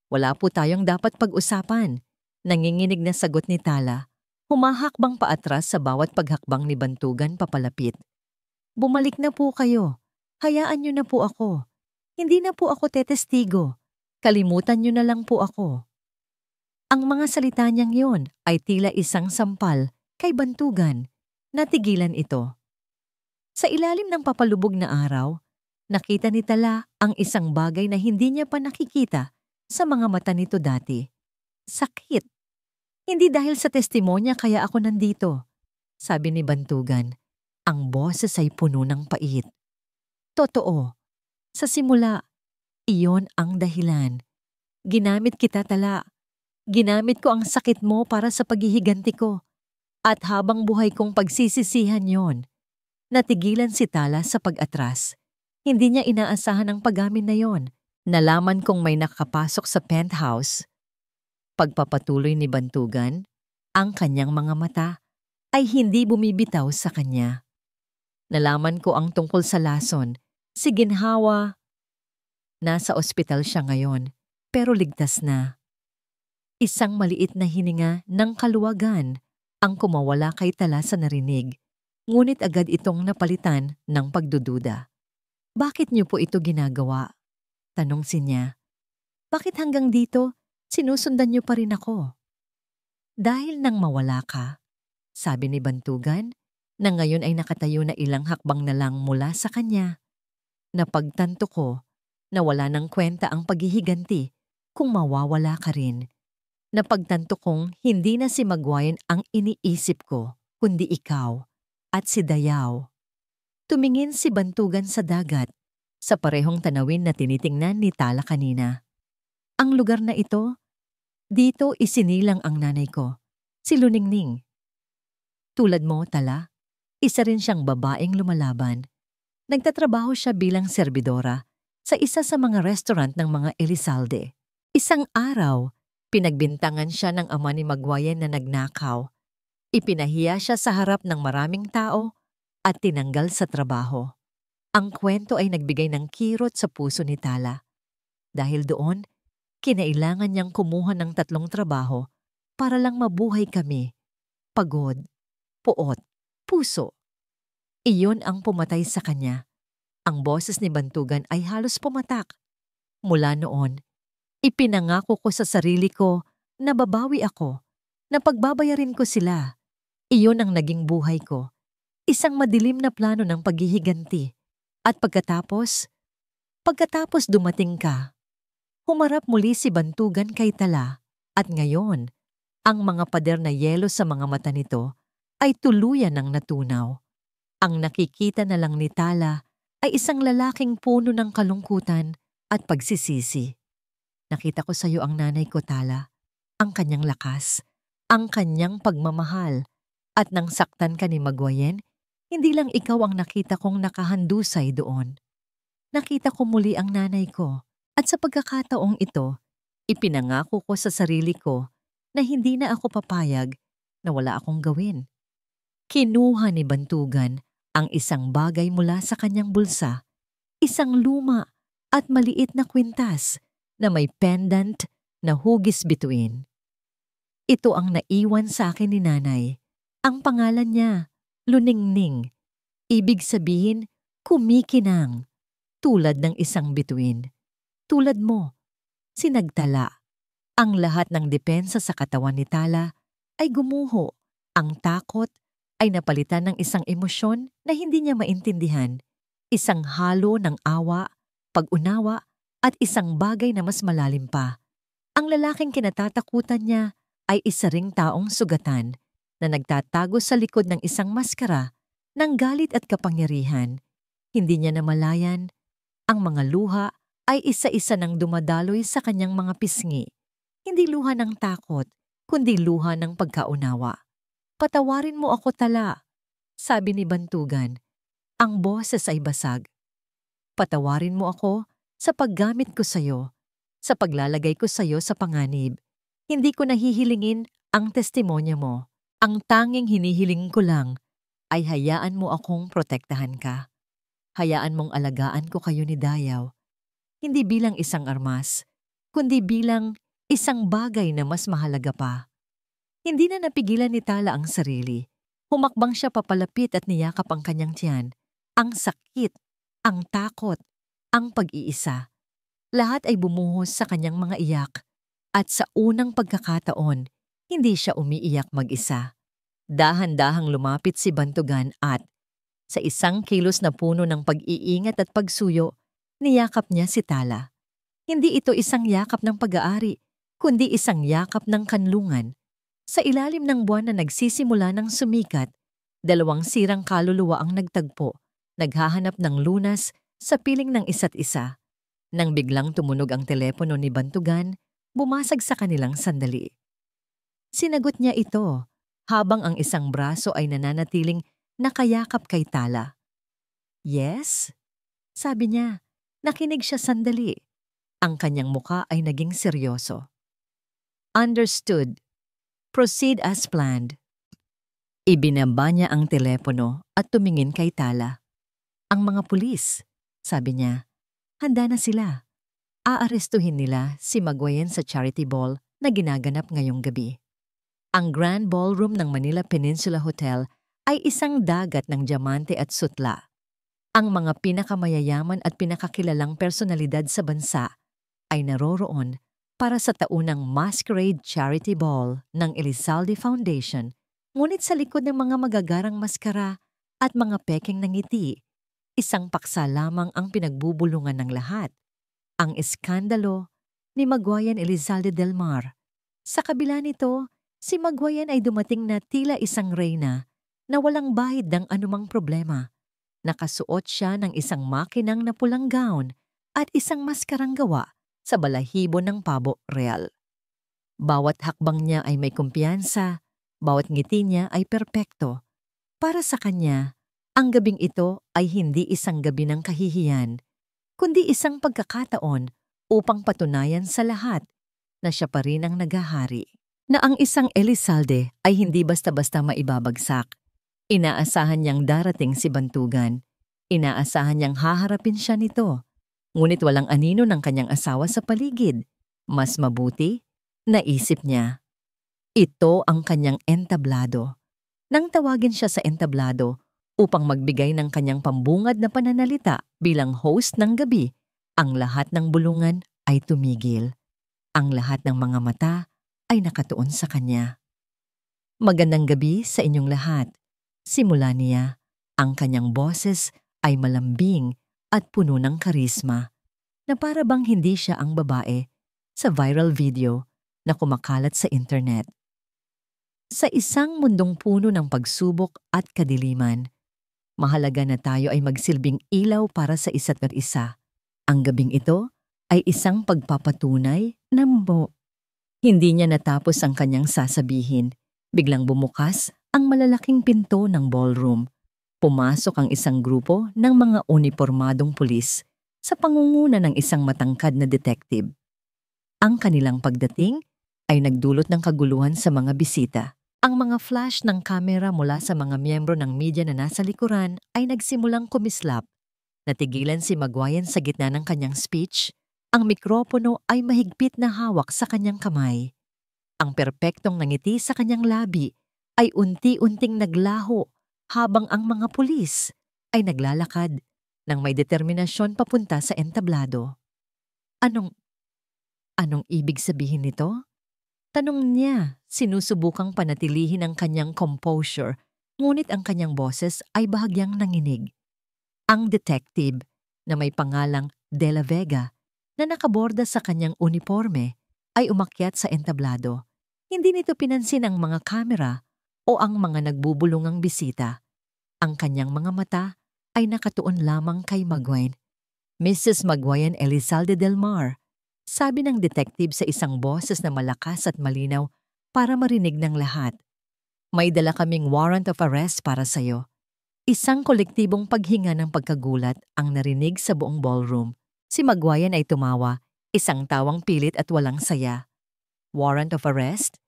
Wala po tayong dapat pag-usapan. Nanginginig na sagot ni Tala. Humahakbang paatras sa bawat paghakbang ni Bantugan papalapit. Bumalik na po kayo. Hayaan niyo na po ako. Hindi na po ako tetestigo. Kalimutan niyo na lang po ako. Ang mga salita niyang yon ay tila isang sampal kay Bantugan. Natigilan ito. Sa ilalim ng papalubog na araw, nakita ni Tala ang isang bagay na hindi niya pa nakikita sa mga mata nito dati. Sakit. Hindi dahil sa testimonya kaya ako nandito, sabi ni Bantugan. Ang boses ay puno ng pait. Totoo. Sa simula, iyon ang dahilan. Ginamit kita, Tala. Ginamit ko ang sakit mo para sa paghihiganti ko. At habang buhay kong pagsisisihan yon, natigilan si Tala sa pag-atras. Hindi niya inaasahan ang pag-amin na yon. Nalaman kong may nakapasok sa penthouse. Pagpapatuloy ni Bantugan, ang kanyang mga mata ay hindi bumibitaw sa kanya. Nalaman ko ang tungkol sa lason. Si Ginhawa. Nasa ospital siya ngayon, pero ligtas na. Isang maliit na hininga ng kaluwagan ang kumawala kay Tala sa narinig, ngunit agad itong napalitan ng pagdududa. "Bakit niyo po ito ginagawa?" tanong si niya. "Bakit hanggang dito sinusundan niyo pa rin ako?" "Dahil nang mawala ka," sabi ni Bantugan, na ngayon ay nakatayo na ilang hakbang na lang mula sa kanya. "Napagtanto ko na wala ng kwenta ang paghihiganti kung mawawala ka rin. Napagtanto kong hindi na si Magwayan ang iniisip ko, kundi ikaw at si Dayaw." Tumingin si Bantugan sa dagat, sa parehong tanawin na tinitingnan ni Tala kanina. "Ang lugar na ito, dito isinilang ang nanay ko, si Luningning. Tulad mo, Tala, isa rin siyang babaeng lumalaban. Nagtatrabaho siya bilang serbidora sa isa sa mga restaurant ng mga Elizalde. Isang araw, pinagbintangan siya ng ama ni Magwayan na nagnakaw. Ipinahiya siya sa harap ng maraming tao at tinanggal sa trabaho. Ang kwento ay nagbigay ng kirot sa puso ni Tala. Dahil doon, kinailangan niyang kumuha ng 3 trabaho para lang mabuhay kami. Pagod, puot, puso. Iyon ang pumatay sa kanya. Ang boses ni Bantugan ay halos pumatak. Mula noon, ipinangako ko sa sarili ko na babawi ako, na pagbabayarin ko sila. Iyon ang naging buhay ko. Isang madilim na plano ng paghihiganti. At pagkatapos dumating ka. Humarap muli si Bantugan kay Tala. At ngayon, ang mga pader na yelo sa mga mata nito ay tuluyan ng natunaw. Ang nakikita na lang ni Tala ay isang lalaking puno ng kalungkutan at pagsisisi. "Nakita ko sa iyo ang nanay ko, Tala. Ang kanyang lakas, ang kanyang pagmamahal. At nang saktan ka ni Magwayen, hindi lang ikaw ang nakita kong nakahandusay doon. Nakita ko muli ang nanay ko. At sa pagkakataong ito, ipinangako ko sa sarili ko na hindi na ako papayag na wala akong gawin." Kinuha ni Bantugan ang isang bagay mula sa kanyang bulsa, isang luma at maliit na kwintas na may pendant na hugis bituin. "Ito ang naiwan sa akin ni nanay. Ang pangalan niya, Luningning. Ibig sabihin, kumikinang, tulad ng isang bituin. Tulad mo." Sinagtala. Ang lahat ng depensa sa katawan ni Tala ay gumuho. Ang takot ay napalitan ng isang emosyon na hindi niya maintindihan. Isang halo ng awa, pag-unawa, at isang bagay na mas malalim pa. Ang lalaking kinatatakutan niya ay isa ring taong sugatan na nagtatago sa likod ng isang maskara ng galit at kapangyarihan. Hindi niya namalayan. Ang mga luha ay isa-isa nang dumadaloy sa kanyang mga pisngi. Hindi luha ng takot, kundi luha ng pagkaunawa. "Patawarin mo ako, Tala," sabi ni Bantugan. Ang boses ay basag. "Patawarin mo ako sa paggamit ko sa'yo, sa paglalagay ko sa'yo sa panganib. Hindi ko nahihilingin ang testimonya mo. Ang tanging hinihiling ko lang ay hayaan mo akong protektahan ka. Hayaan mong alagaan ko kayo ni Dayaw. Hindi bilang isang armas, kundi bilang isang bagay na mas mahalaga pa." Hindi na napigilan ni Tala ang sarili. Humakbang siya papalapit at niyakap ang kanyang tiyan. Ang sakit, ang takot, ang pag-iisa. Lahat ay bumuhos sa kanyang mga iyak. At sa unang pagkakataon, hindi siya umiiyak mag-isa. Dahan-dahang lumapit si Bantugan at, sa isang kilos na puno ng pag-iingat at pagsuyo, niyakap niya si Tala. Hindi ito isang yakap ng pag-aari, kundi isang yakap ng kanlungan. Sa ilalim ng buwan na nagsisimula ng sumikat, 2 sirang kaluluwa ang nagtagpo, naghahanap ng lunas sa piling ng isa't isa. Nang biglang tumunog ang telepono ni Bantugan, bumasag sa kanilang sandali. Sinagot niya ito, habang ang isang braso ay nananatiling nakayakap kay Tala. "Yes?" sabi niya. Nakinig siya sandali. Ang kanyang muka ay naging seryoso. "Understood. Proceed as planned." Ibinaba niya ang telepono at tumingin kay Tala. "Ang mga pulis," sabi niya, "handa na sila. Aarestuhin nila si Magwayen sa charity ball na ginaganap ngayong gabi. Ang Grand Ballroom ng Manila Peninsula Hotel ay isang dagat ng diamante at sutla. Ang mga pinakamayayaman at pinakakilalang personalidad sa bansa ay naroroon para sa taunang Masquerade Charity Ball ng Elizalde Foundation, ngunit sa likod ng mga magagarang maskara at mga pekeng ng ngiti, isang paksa lamang ang pinagbubulungan ng lahat, ang eskandalo ni Maguayan Elizalde del Mar. Sa kabila nito, si Maguayan ay dumating na tila isang reyna na walang bahid ng anumang problema. Nakasuot siya ng isang makinang na pulang gown at isang maskarang gawa sa balahibo ng pabo real. Bawat hakbang niya ay may kumpiyansa, bawat ngiti niya ay perpekto. Para sa kanya, ang gabing ito ay hindi isang gabi ng kahihiyan, kundi isang pagkakataon upang patunayan sa lahat na siya pa rin ang naghahari. Na ang isang Elizalde ay hindi basta-basta maibabagsak. Inaasahan niyang darating si Bantugan. Inaasahan niyang haharapin siya nito. Ngunit walang anino ng kanyang asawa sa paligid. Mas mabuti, naisip niya. Ito ang kanyang entablado. Nang tawagin siya sa entablado upang magbigay ng kanyang pambungad na pananalita bilang host ng gabi, ang lahat ng bulungan ay tumigil. Ang lahat ng mga mata ay nakatuon sa kanya. Magandang gabi sa inyong lahat. Simula niya, ang kanyang boses ay malambing at puno ng karisma, na para bang hindi siya ang babae sa viral video na kumakalat sa internet. Sa isang mundong puno ng pagsubok at kadiliman, mahalaga na tayo ay magsilbing ilaw para sa isa't isa. Ang gabing ito ay isang pagpapatunay na Hindi niya natapos ang kanyang sasabihin. Biglang bumukas ang malalaking pinto ng ballroom. Pumasok ang isang grupo ng mga unipormadong pulis sa pangunguna ng isang matangkad na detective. Ang kanilang pagdating ay nagdulot ng kaguluhan sa mga bisita. Ang mga flash ng kamera mula sa mga miyembro ng media na nasa likuran ay nagsimulang kumislap. Natigilan si Maguayan sa gitna ng kanyang speech. Ang mikropono ay mahigpit na hawak sa kanyang kamay. Ang perpektong nangiti sa kanyang labi ay unti-unting naglaho habang ang mga pulis ay naglalakad ng may determinasyon papunta sa entablado. Anong ibig sabihin nito? Tanong niya, sinusubukang panatilihin ang kanyang composure, ngunit ang kanyang boses ay bahagyang nanginig. Ang detective na may pangalang De La Vega na nakaborda sa kanyang uniforme ay umakyat sa entablado. Hindi nito pinansin ang mga kamera o ang mga nagbubulungang bisita. Ang kanyang mga mata ay nakatuon lamang kay Maguayan. Mrs. Maguayan Elizalde del Mar, sabi ng detective sa isang boses na malakas at malinaw para marinig ng lahat. May dala kaming warrant of arrest para sa'yo. Isang kolektibong paghinga ng pagkagulat ang narinig sa buong ballroom. Si Maguayan ay tumawa, isang tawang pilit at walang saya. Warrant of arrest?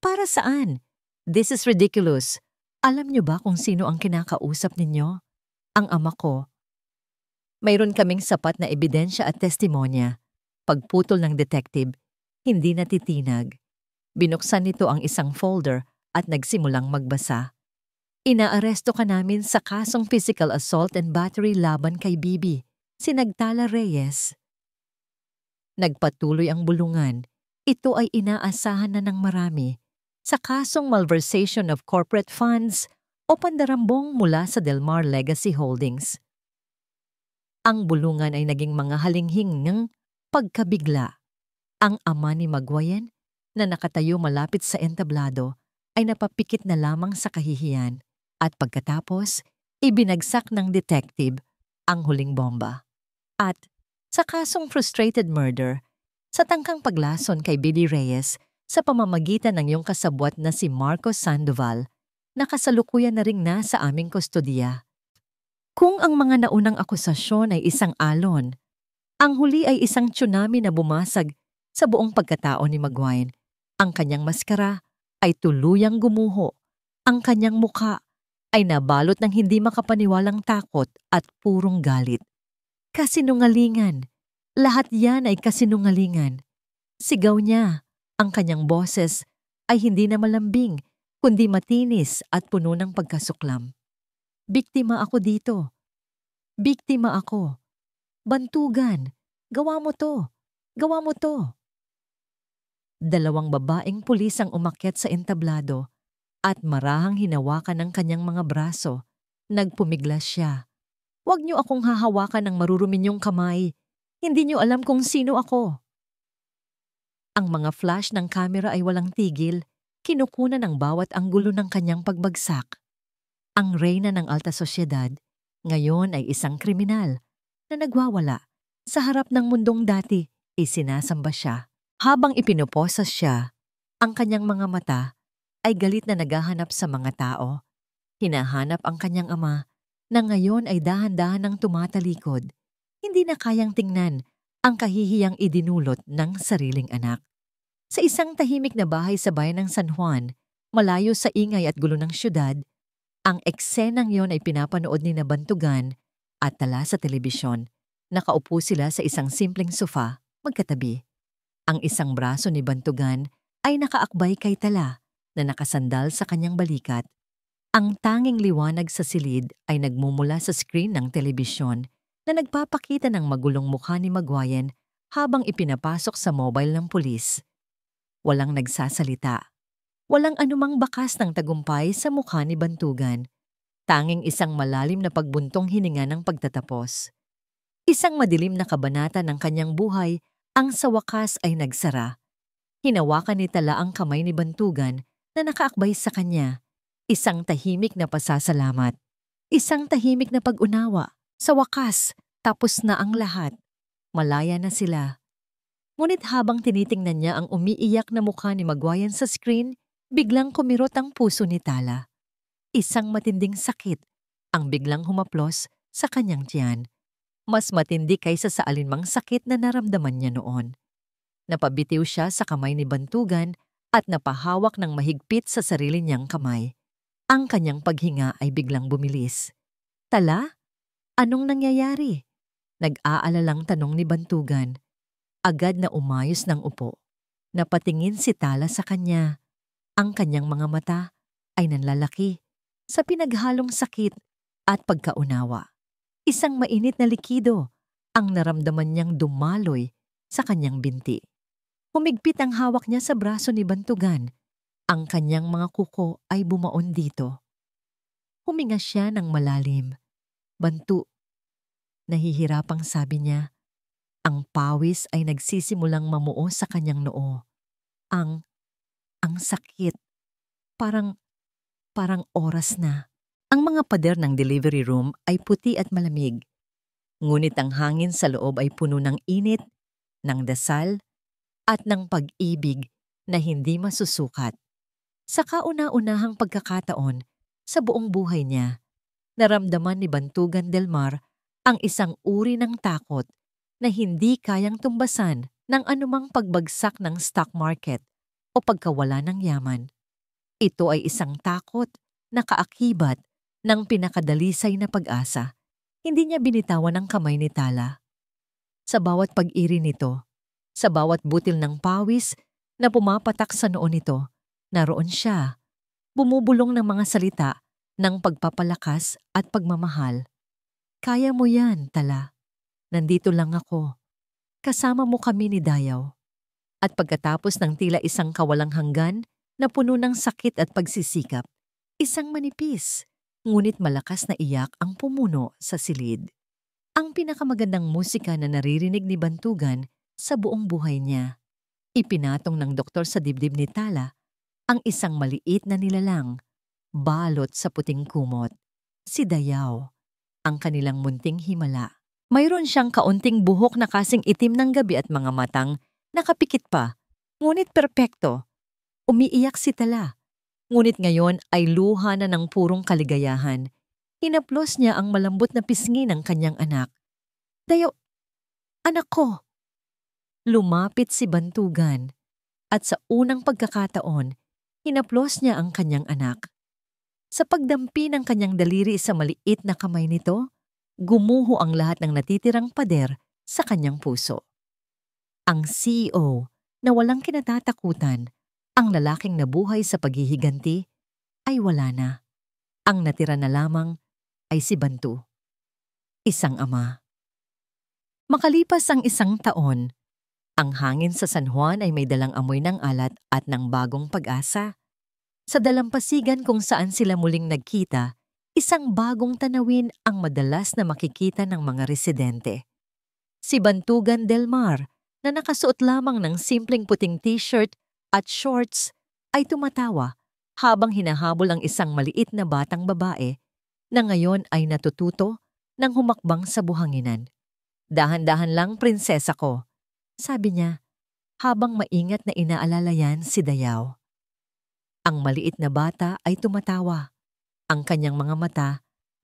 Para saan? This is ridiculous. Alam niyo ba kung sino ang kinakausap ninyo? Ang ama ko. Mayroon kaming sapat na ebidensya at testimonya. Pagputol ng detective, hindi natitinag. Binuksan nito ang isang folder at nagsimulang magbasa. Inaaresto ka namin sa kasong physical assault and battery laban kay Bibi, si Nagtala Reyes. Nagpatuloy ang bulungan. Ito ay inaasahan na ng marami. Sa kasong malversation of corporate funds o pandarambong mula sa Del Mar Legacy Holdings. Ang bulungan ay naging mga halinghing ng pagkabigla. Ang ama ni Maguayan na nakatayo malapit sa entablado ay napapikit na lamang sa kahihiyan at pagkatapos ibinagsak ng detective ang huling bomba. At sa kasong frustrated murder, sa tangkang paglason kay Bibi Reyes, sa pamamagitan ng iyong kasabwat na si Marcos Sandoval, na kasalukuyan na ring nasa aming kustodiya. Kung ang mga naunang akusasyon ay isang alon, ang huli ay isang tsunami na bumasag sa buong pagkatao ni Maguayan. Ang kanyang maskara ay tuluyang gumuho. Ang kanyang mukha ay nabalot ng hindi makapaniwalang takot at purong galit. Kasinungalingan. Lahat yan ay kasinungalingan. Sigaw niya. Ang kanyang boses ay hindi na malambing, kundi matinis at puno ng pagkasuklam. Biktima ako dito. Biktima ako. Bantugan. Gawa mo to. Gawa mo to. Dalawang babaeng pulis ang umakyat sa entablado at marahang hinawakan ng kanyang mga braso. Nagpumiglas siya. Huwag niyo akong hahawakan ng marurumi niyong kamay. Hindi niyo alam kung sino ako. Ang mga flash ng kamera ay walang tigil, kinukunan ng bawat anggulo ng kanyang pagbagsak. Ang reyna ng alta sosyedad, ngayon ay isang kriminal na nagwawala. Sa harap ng mundong dati, isinasamba siya. Habang ipinoposas siya, ang kanyang mga mata ay galit na naghahanap sa mga tao. Hinahanap ang kanyang ama na ngayon ay dahan-dahan ng tumatalikod. Hindi na kayang tingnan ang kahihiyang idinulot ng sariling anak. Sa isang tahimik na bahay sa bayan ng San Juan, malayo sa ingay at gulo ng syudad, ang eksenang yon ay pinapanood ni Bantugan at tala sa telebisyon. Nakaupo sila sa isang simpleng sofa, magkatabi. Ang isang braso ni Bantugan ay nakaakbay kay Tala na nakasandal sa kanyang balikat. Ang tanging liwanag sa silid ay nagmumula sa screen ng telebisyon na nagpapakita ng magulong mukha ni Maguayen habang ipinapasok sa mobile ng pulis. Walang nagsasalita. Walang anumang bakas ng tagumpay sa mukha ni Bantugan. Tanging isang malalim na pagbuntong hininga ng pagtatapos. Isang madilim na kabanata ng kanyang buhay ang sa wakas ay nagsara. Hinawakan ni Tala ang kamay ni Bantugan na nakaakbay sa kanya. Isang tahimik na pasasalamat. Isang tahimik na pag-unawa. Sa wakas, tapos na ang lahat. Malaya na sila. Ngunit habang tinitingnan niya ang umiiyak na mukha ni Maguayen sa screen, biglang kumirot ang puso ni Tala. Isang matinding sakit ang biglang humaplos sa kanyang tiyan. Mas matindi kaysa sa alinmang sakit na naramdaman niya noon. Napabitiw siya sa kamay ni Bantugan at napahawak ng mahigpit sa sarili niyang kamay. Ang kanyang paghinga ay biglang bumilis. Tala? Anong nangyayari? Nag-aalalang tanong ni Bantugan. Agad na umayos ng upo. Napatingin si Tala sa kanya. Ang kanyang mga mata ay nanlalaki sa pinaghalong sakit at pagkaunawa. Isang mainit na likido ang naramdaman niyang dumaloy sa kanyang binti. Humigpit ang hawak niya sa braso ni Bantugan. Ang kanyang mga kuko ay bumaon dito. Huminga siya ng malalim. Bantu. Nahihirapang sabi niya. Ang pawis ay nagsisimulang mamuo sa kanyang noo. Ang sakit. Parang oras na. Ang mga pader ng delivery room ay puti at malamig. Ngunit ang hangin sa loob ay puno ng init, ng dasal, at ng pag-ibig na hindi masusukat. Sa kauna-unahang pagkakataon sa buong buhay niya, naramdaman ni Bantugan del Mar ang isang uri ng takot na hindi kayang tumbasan ng anumang pagbagsak ng stock market o pagkawala ng yaman. Ito ay isang takot na kaakibat ng pinakadalisay na pag-asa. Hindi niya binitawan ang kamay ni Tala. Sa bawat pag-iri nito, sa bawat butil ng pawis na pumapatak sa noo nito, naroon siya, bumubulong ng mga salita ng pagpapalakas at pagmamahal. Kaya mo yan, Tala. Nandito lang ako. Kasama mo kami ni Dayaw. At pagkatapos ng tila isang kawalang hanggan na puno ng sakit at pagsisikap, isang manipis, ngunit malakas na iyak ang pumuno sa silid. Ang pinakamagandang musika na naririnig ni Bantugan sa buong buhay niya. Ipinatong ng doktor sa dibdib ni Tala ang isang maliit na nilalang, balot sa puting kumot. Si Dayaw, ang kanilang munting himala. Mayroon siyang kaunting buhok na kasing itim ng gabi at mga matang nakapikit pa, ngunit perpekto. Umiiyak si Tala. Ngunit ngayon ay luha na ng purong kaligayahan. Hinaplos niya ang malambot na pisngi ng kanyang anak. Dayaw, anak ko! Lumapit si Bantugan at sa unang pagkakataon, hinaplos niya ang kanyang anak. Sa pagdampi ng kanyang daliri sa maliit na kamay nito, gumuho ang lahat ng natitirang pader sa kanyang puso. Ang CEO na walang kinatatakutan, ang lalaking nabuhay sa paghihiganti ay wala na. Ang natira na lamang ay si Bantu, isang ama. Makalipas ang 1 taon, ang hangin sa San Juan ay may dalang amoy ng alat at ng bagong pag-asa. Sa dalampasigan kung saan sila muling nagkita, isang bagong tanawin ang madalas na makikita ng mga residente. Si Bantugan Del Mar, na nakasuot lamang ng simpleng puting t-shirt at shorts, ay tumatawa habang hinahabol ang isang maliit na batang babae na ngayon ay natututo ng humakbang sa buhanginan. "Dahan-dahan lang, prinsesa ko," sabi niya habang maingat na inaalalayan si Dayaw. Ang maliit na bata ay tumatawa. Ang kanyang mga mata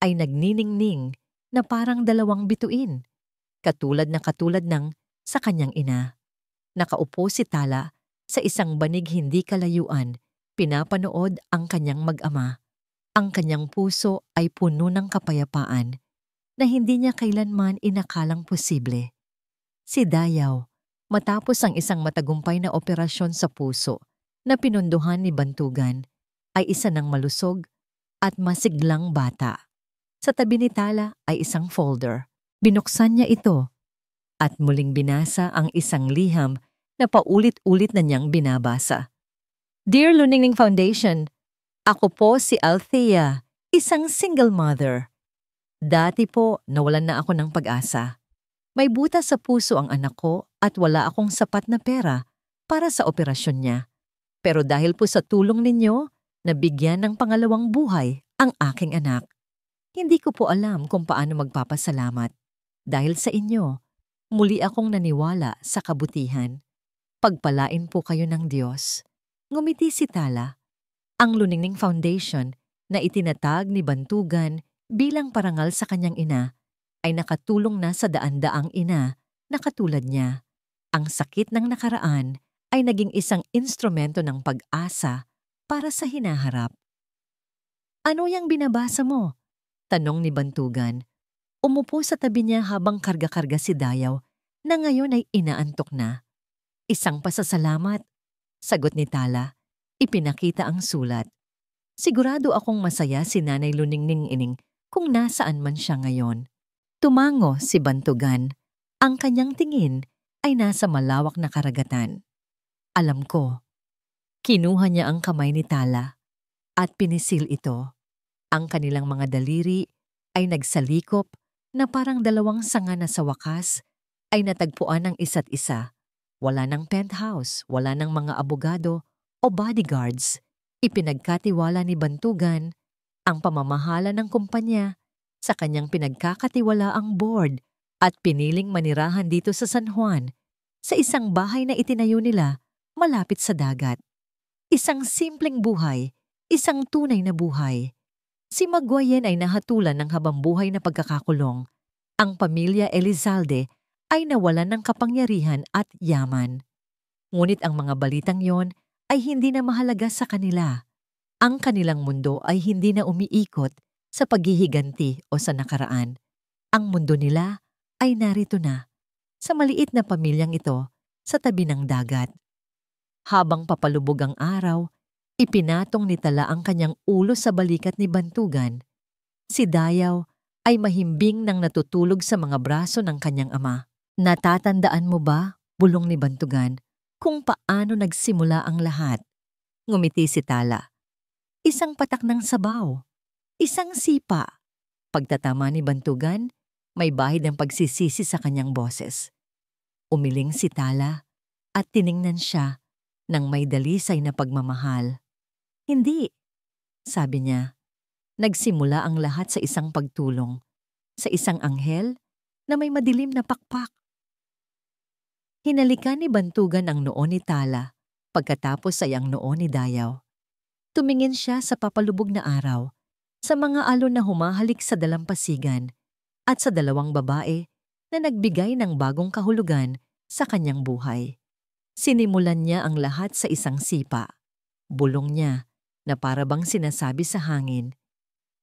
ay nagniningning na parang dalawang bituin, katulad ng sa kanyang ina. Nakaupo si Tala sa isang banig hindi kalayuan, pinapanood ang kanyang mag-ama. Ang kanyang puso ay puno ng kapayapaan na hindi niya kailanman inakalang posible. Si Dayaw, matapos ang isang matagumpay na operasyon sa puso na pinunduhan ni Bantugan, ay isa ng malusog at masiglang bata. Sa tabi ni Tala ay isang folder. Binuksan niya ito at muling binasa ang isang liham na paulit-ulit na niyang binabasa. "Dear Luningning Foundation, ako po si Althea, isang single mother. Dati po nawalan na ako ng pag-asa. May butas sa puso ang anak ko at wala akong sapat na pera para sa operasyon niya. Pero dahil po sa tulong ninyo, nabigyan ng pangalawang buhay ang aking anak. Hindi ko po alam kung paano magpapasalamat. Dahil sa inyo, muli akong naniwala sa kabutihan. Pagpalain po kayo ng Diyos." Ngumiti si Tala. Ang Luningning Foundation na itinatag ni Bantugan bilang parangal sa kanyang ina ay nakatulong na sa daan-daang ina na katulad niya. Ang sakit ng nakaraan ay naging isang instrumento ng pag-asa para sa hinaharap. "Ano yang binabasa mo?" tanong ni Bantugan. Umupo sa tabi niya habang karga-karga si Dayaw na ngayon ay inaantok na. "Isang pasasalamat," sagot ni Tala. Ipinakita ang sulat. "Sigurado akong masaya si Nanay Luningning Ining kung nasaan man siya ngayon." Tumango si Bantugan. Ang kanyang tingin ay nasa malawak na karagatan. "Alam ko." Kinuha niya ang kamay ni Tala at pinisil ito. Ang kanilang mga daliri ay nagsalikop na parang dalawang sanga na sa wakas ay natagpuan ng isa't isa. Wala ng penthouse, wala ng mga abogado o bodyguards. Ipinagkatiwala ni Bantugan ang pamamahala ng kumpanya sa kanyang pinagkakatiwalaang board at piniling manirahan dito sa San Juan sa isang bahay na itinayo nila malapit sa dagat. Isang simpleng buhay, isang tunay na buhay. Si Maguayen ay nahatulan ng habambuhay na pagkakakulong. Ang pamilya Elizalde ay nawalan ng kapangyarihan at yaman. Ngunit ang mga balitang yon ay hindi na mahalaga sa kanila. Ang kanilang mundo ay hindi na umiikot sa paghihiganti o sa nakaraan. Ang mundo nila ay narito na, sa maliit na pamilyang ito sa tabi ng dagat. Habang papalubog ang araw, ipinatong ni Tala ang kanyang ulo sa balikat ni Bantugan. Si Dayaw ay mahimbing nang natutulog sa mga braso ng kanyang ama. "Natatandaan mo ba," bulong ni Bantugan, "kung paano nagsimula ang lahat?" Ngumiti si Tala. "Isang patak ng sabaw. Isang sipa." Pagtatama ni Bantugan, may bahid ng pagsisisi sa kanyang boses. Umiling si Tala at tiningnan siya ng may dalisay na pagmamahal. "Hindi," sabi niya. "Nagsimula ang lahat sa isang pagtulong, sa isang anghel na may madilim na pakpak." Hinalikan ni Bantugan ang noo ni Tala, pagkatapos ay ang noo ni Dayaw. Tumingin siya sa papalubog na araw, sa mga alon na humahalik sa dalampasigan, at sa dalawang babae na nagbigay ng bagong kahulugan sa kanyang buhay. Sinimulan niya ang lahat sa isang sipa. Bulong niya na para bang sinasabi sa hangin.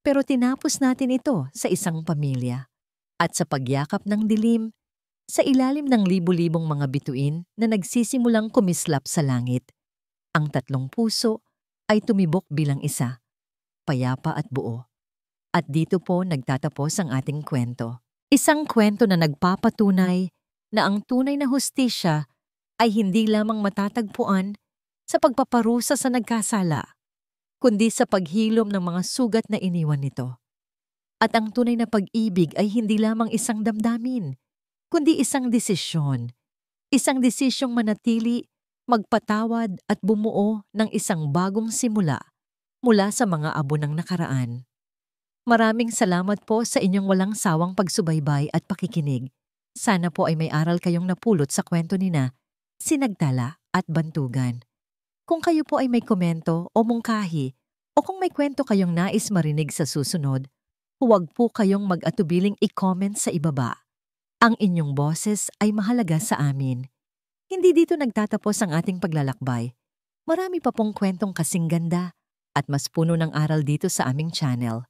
Pero tinapos natin ito sa isang pamilya. At sa pagyakap ng dilim, Sa ilalim ng libu-libong mga bituin na nagsisimulang kumislap sa langit, ang tatlong puso ay tumibok bilang isa, payapa at buo. At dito po nagtatapos ang ating kwento. Isang kwento na nagpapatunay na ang tunay na hustisya ay hindi lamang matatagpuan sa pagpaparusa sa nagkasala, kundi sa paghilom ng mga sugat na iniwan nito. At ang tunay na pag-ibig ay hindi lamang isang damdamin, kundi isang desisyong manatili, magpatawad at bumuo ng isang bagong simula mula sa mga abo ng nakaraan. Maraming salamat po sa inyong walang sawang pagsubaybay at pakikinig. Sana po ay may aral kayong napulot sa kwento nina, Sinagtala at Bantugan. Kung kayo po ay may komento o mungkahi, o kung may kwento kayong nais marinig sa susunod, huwag po kayong mag-atubiling i-comment sa ibaba. Ang inyong boses ay mahalaga sa amin. Hindi dito nagtatapos ang ating paglalakbay. Marami pa pong kwentong kasing ganda at mas puno ng aral dito sa aming channel.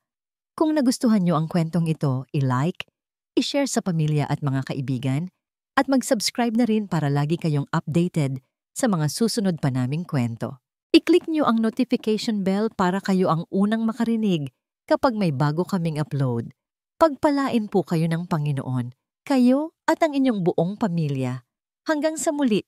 Kung nagustuhan nyo ang kwentong ito, i-like, i-share sa pamilya at mga kaibigan, at mag-subscribe na rin para lagi kayong updated sa mga susunod pa naming kwento. I-click nyo ang notification bell para kayo ang unang makarinig kapag may bago kaming upload. Pagpalain po kayo ng Panginoon, kayo at ang inyong buong pamilya. Hanggang sa muli,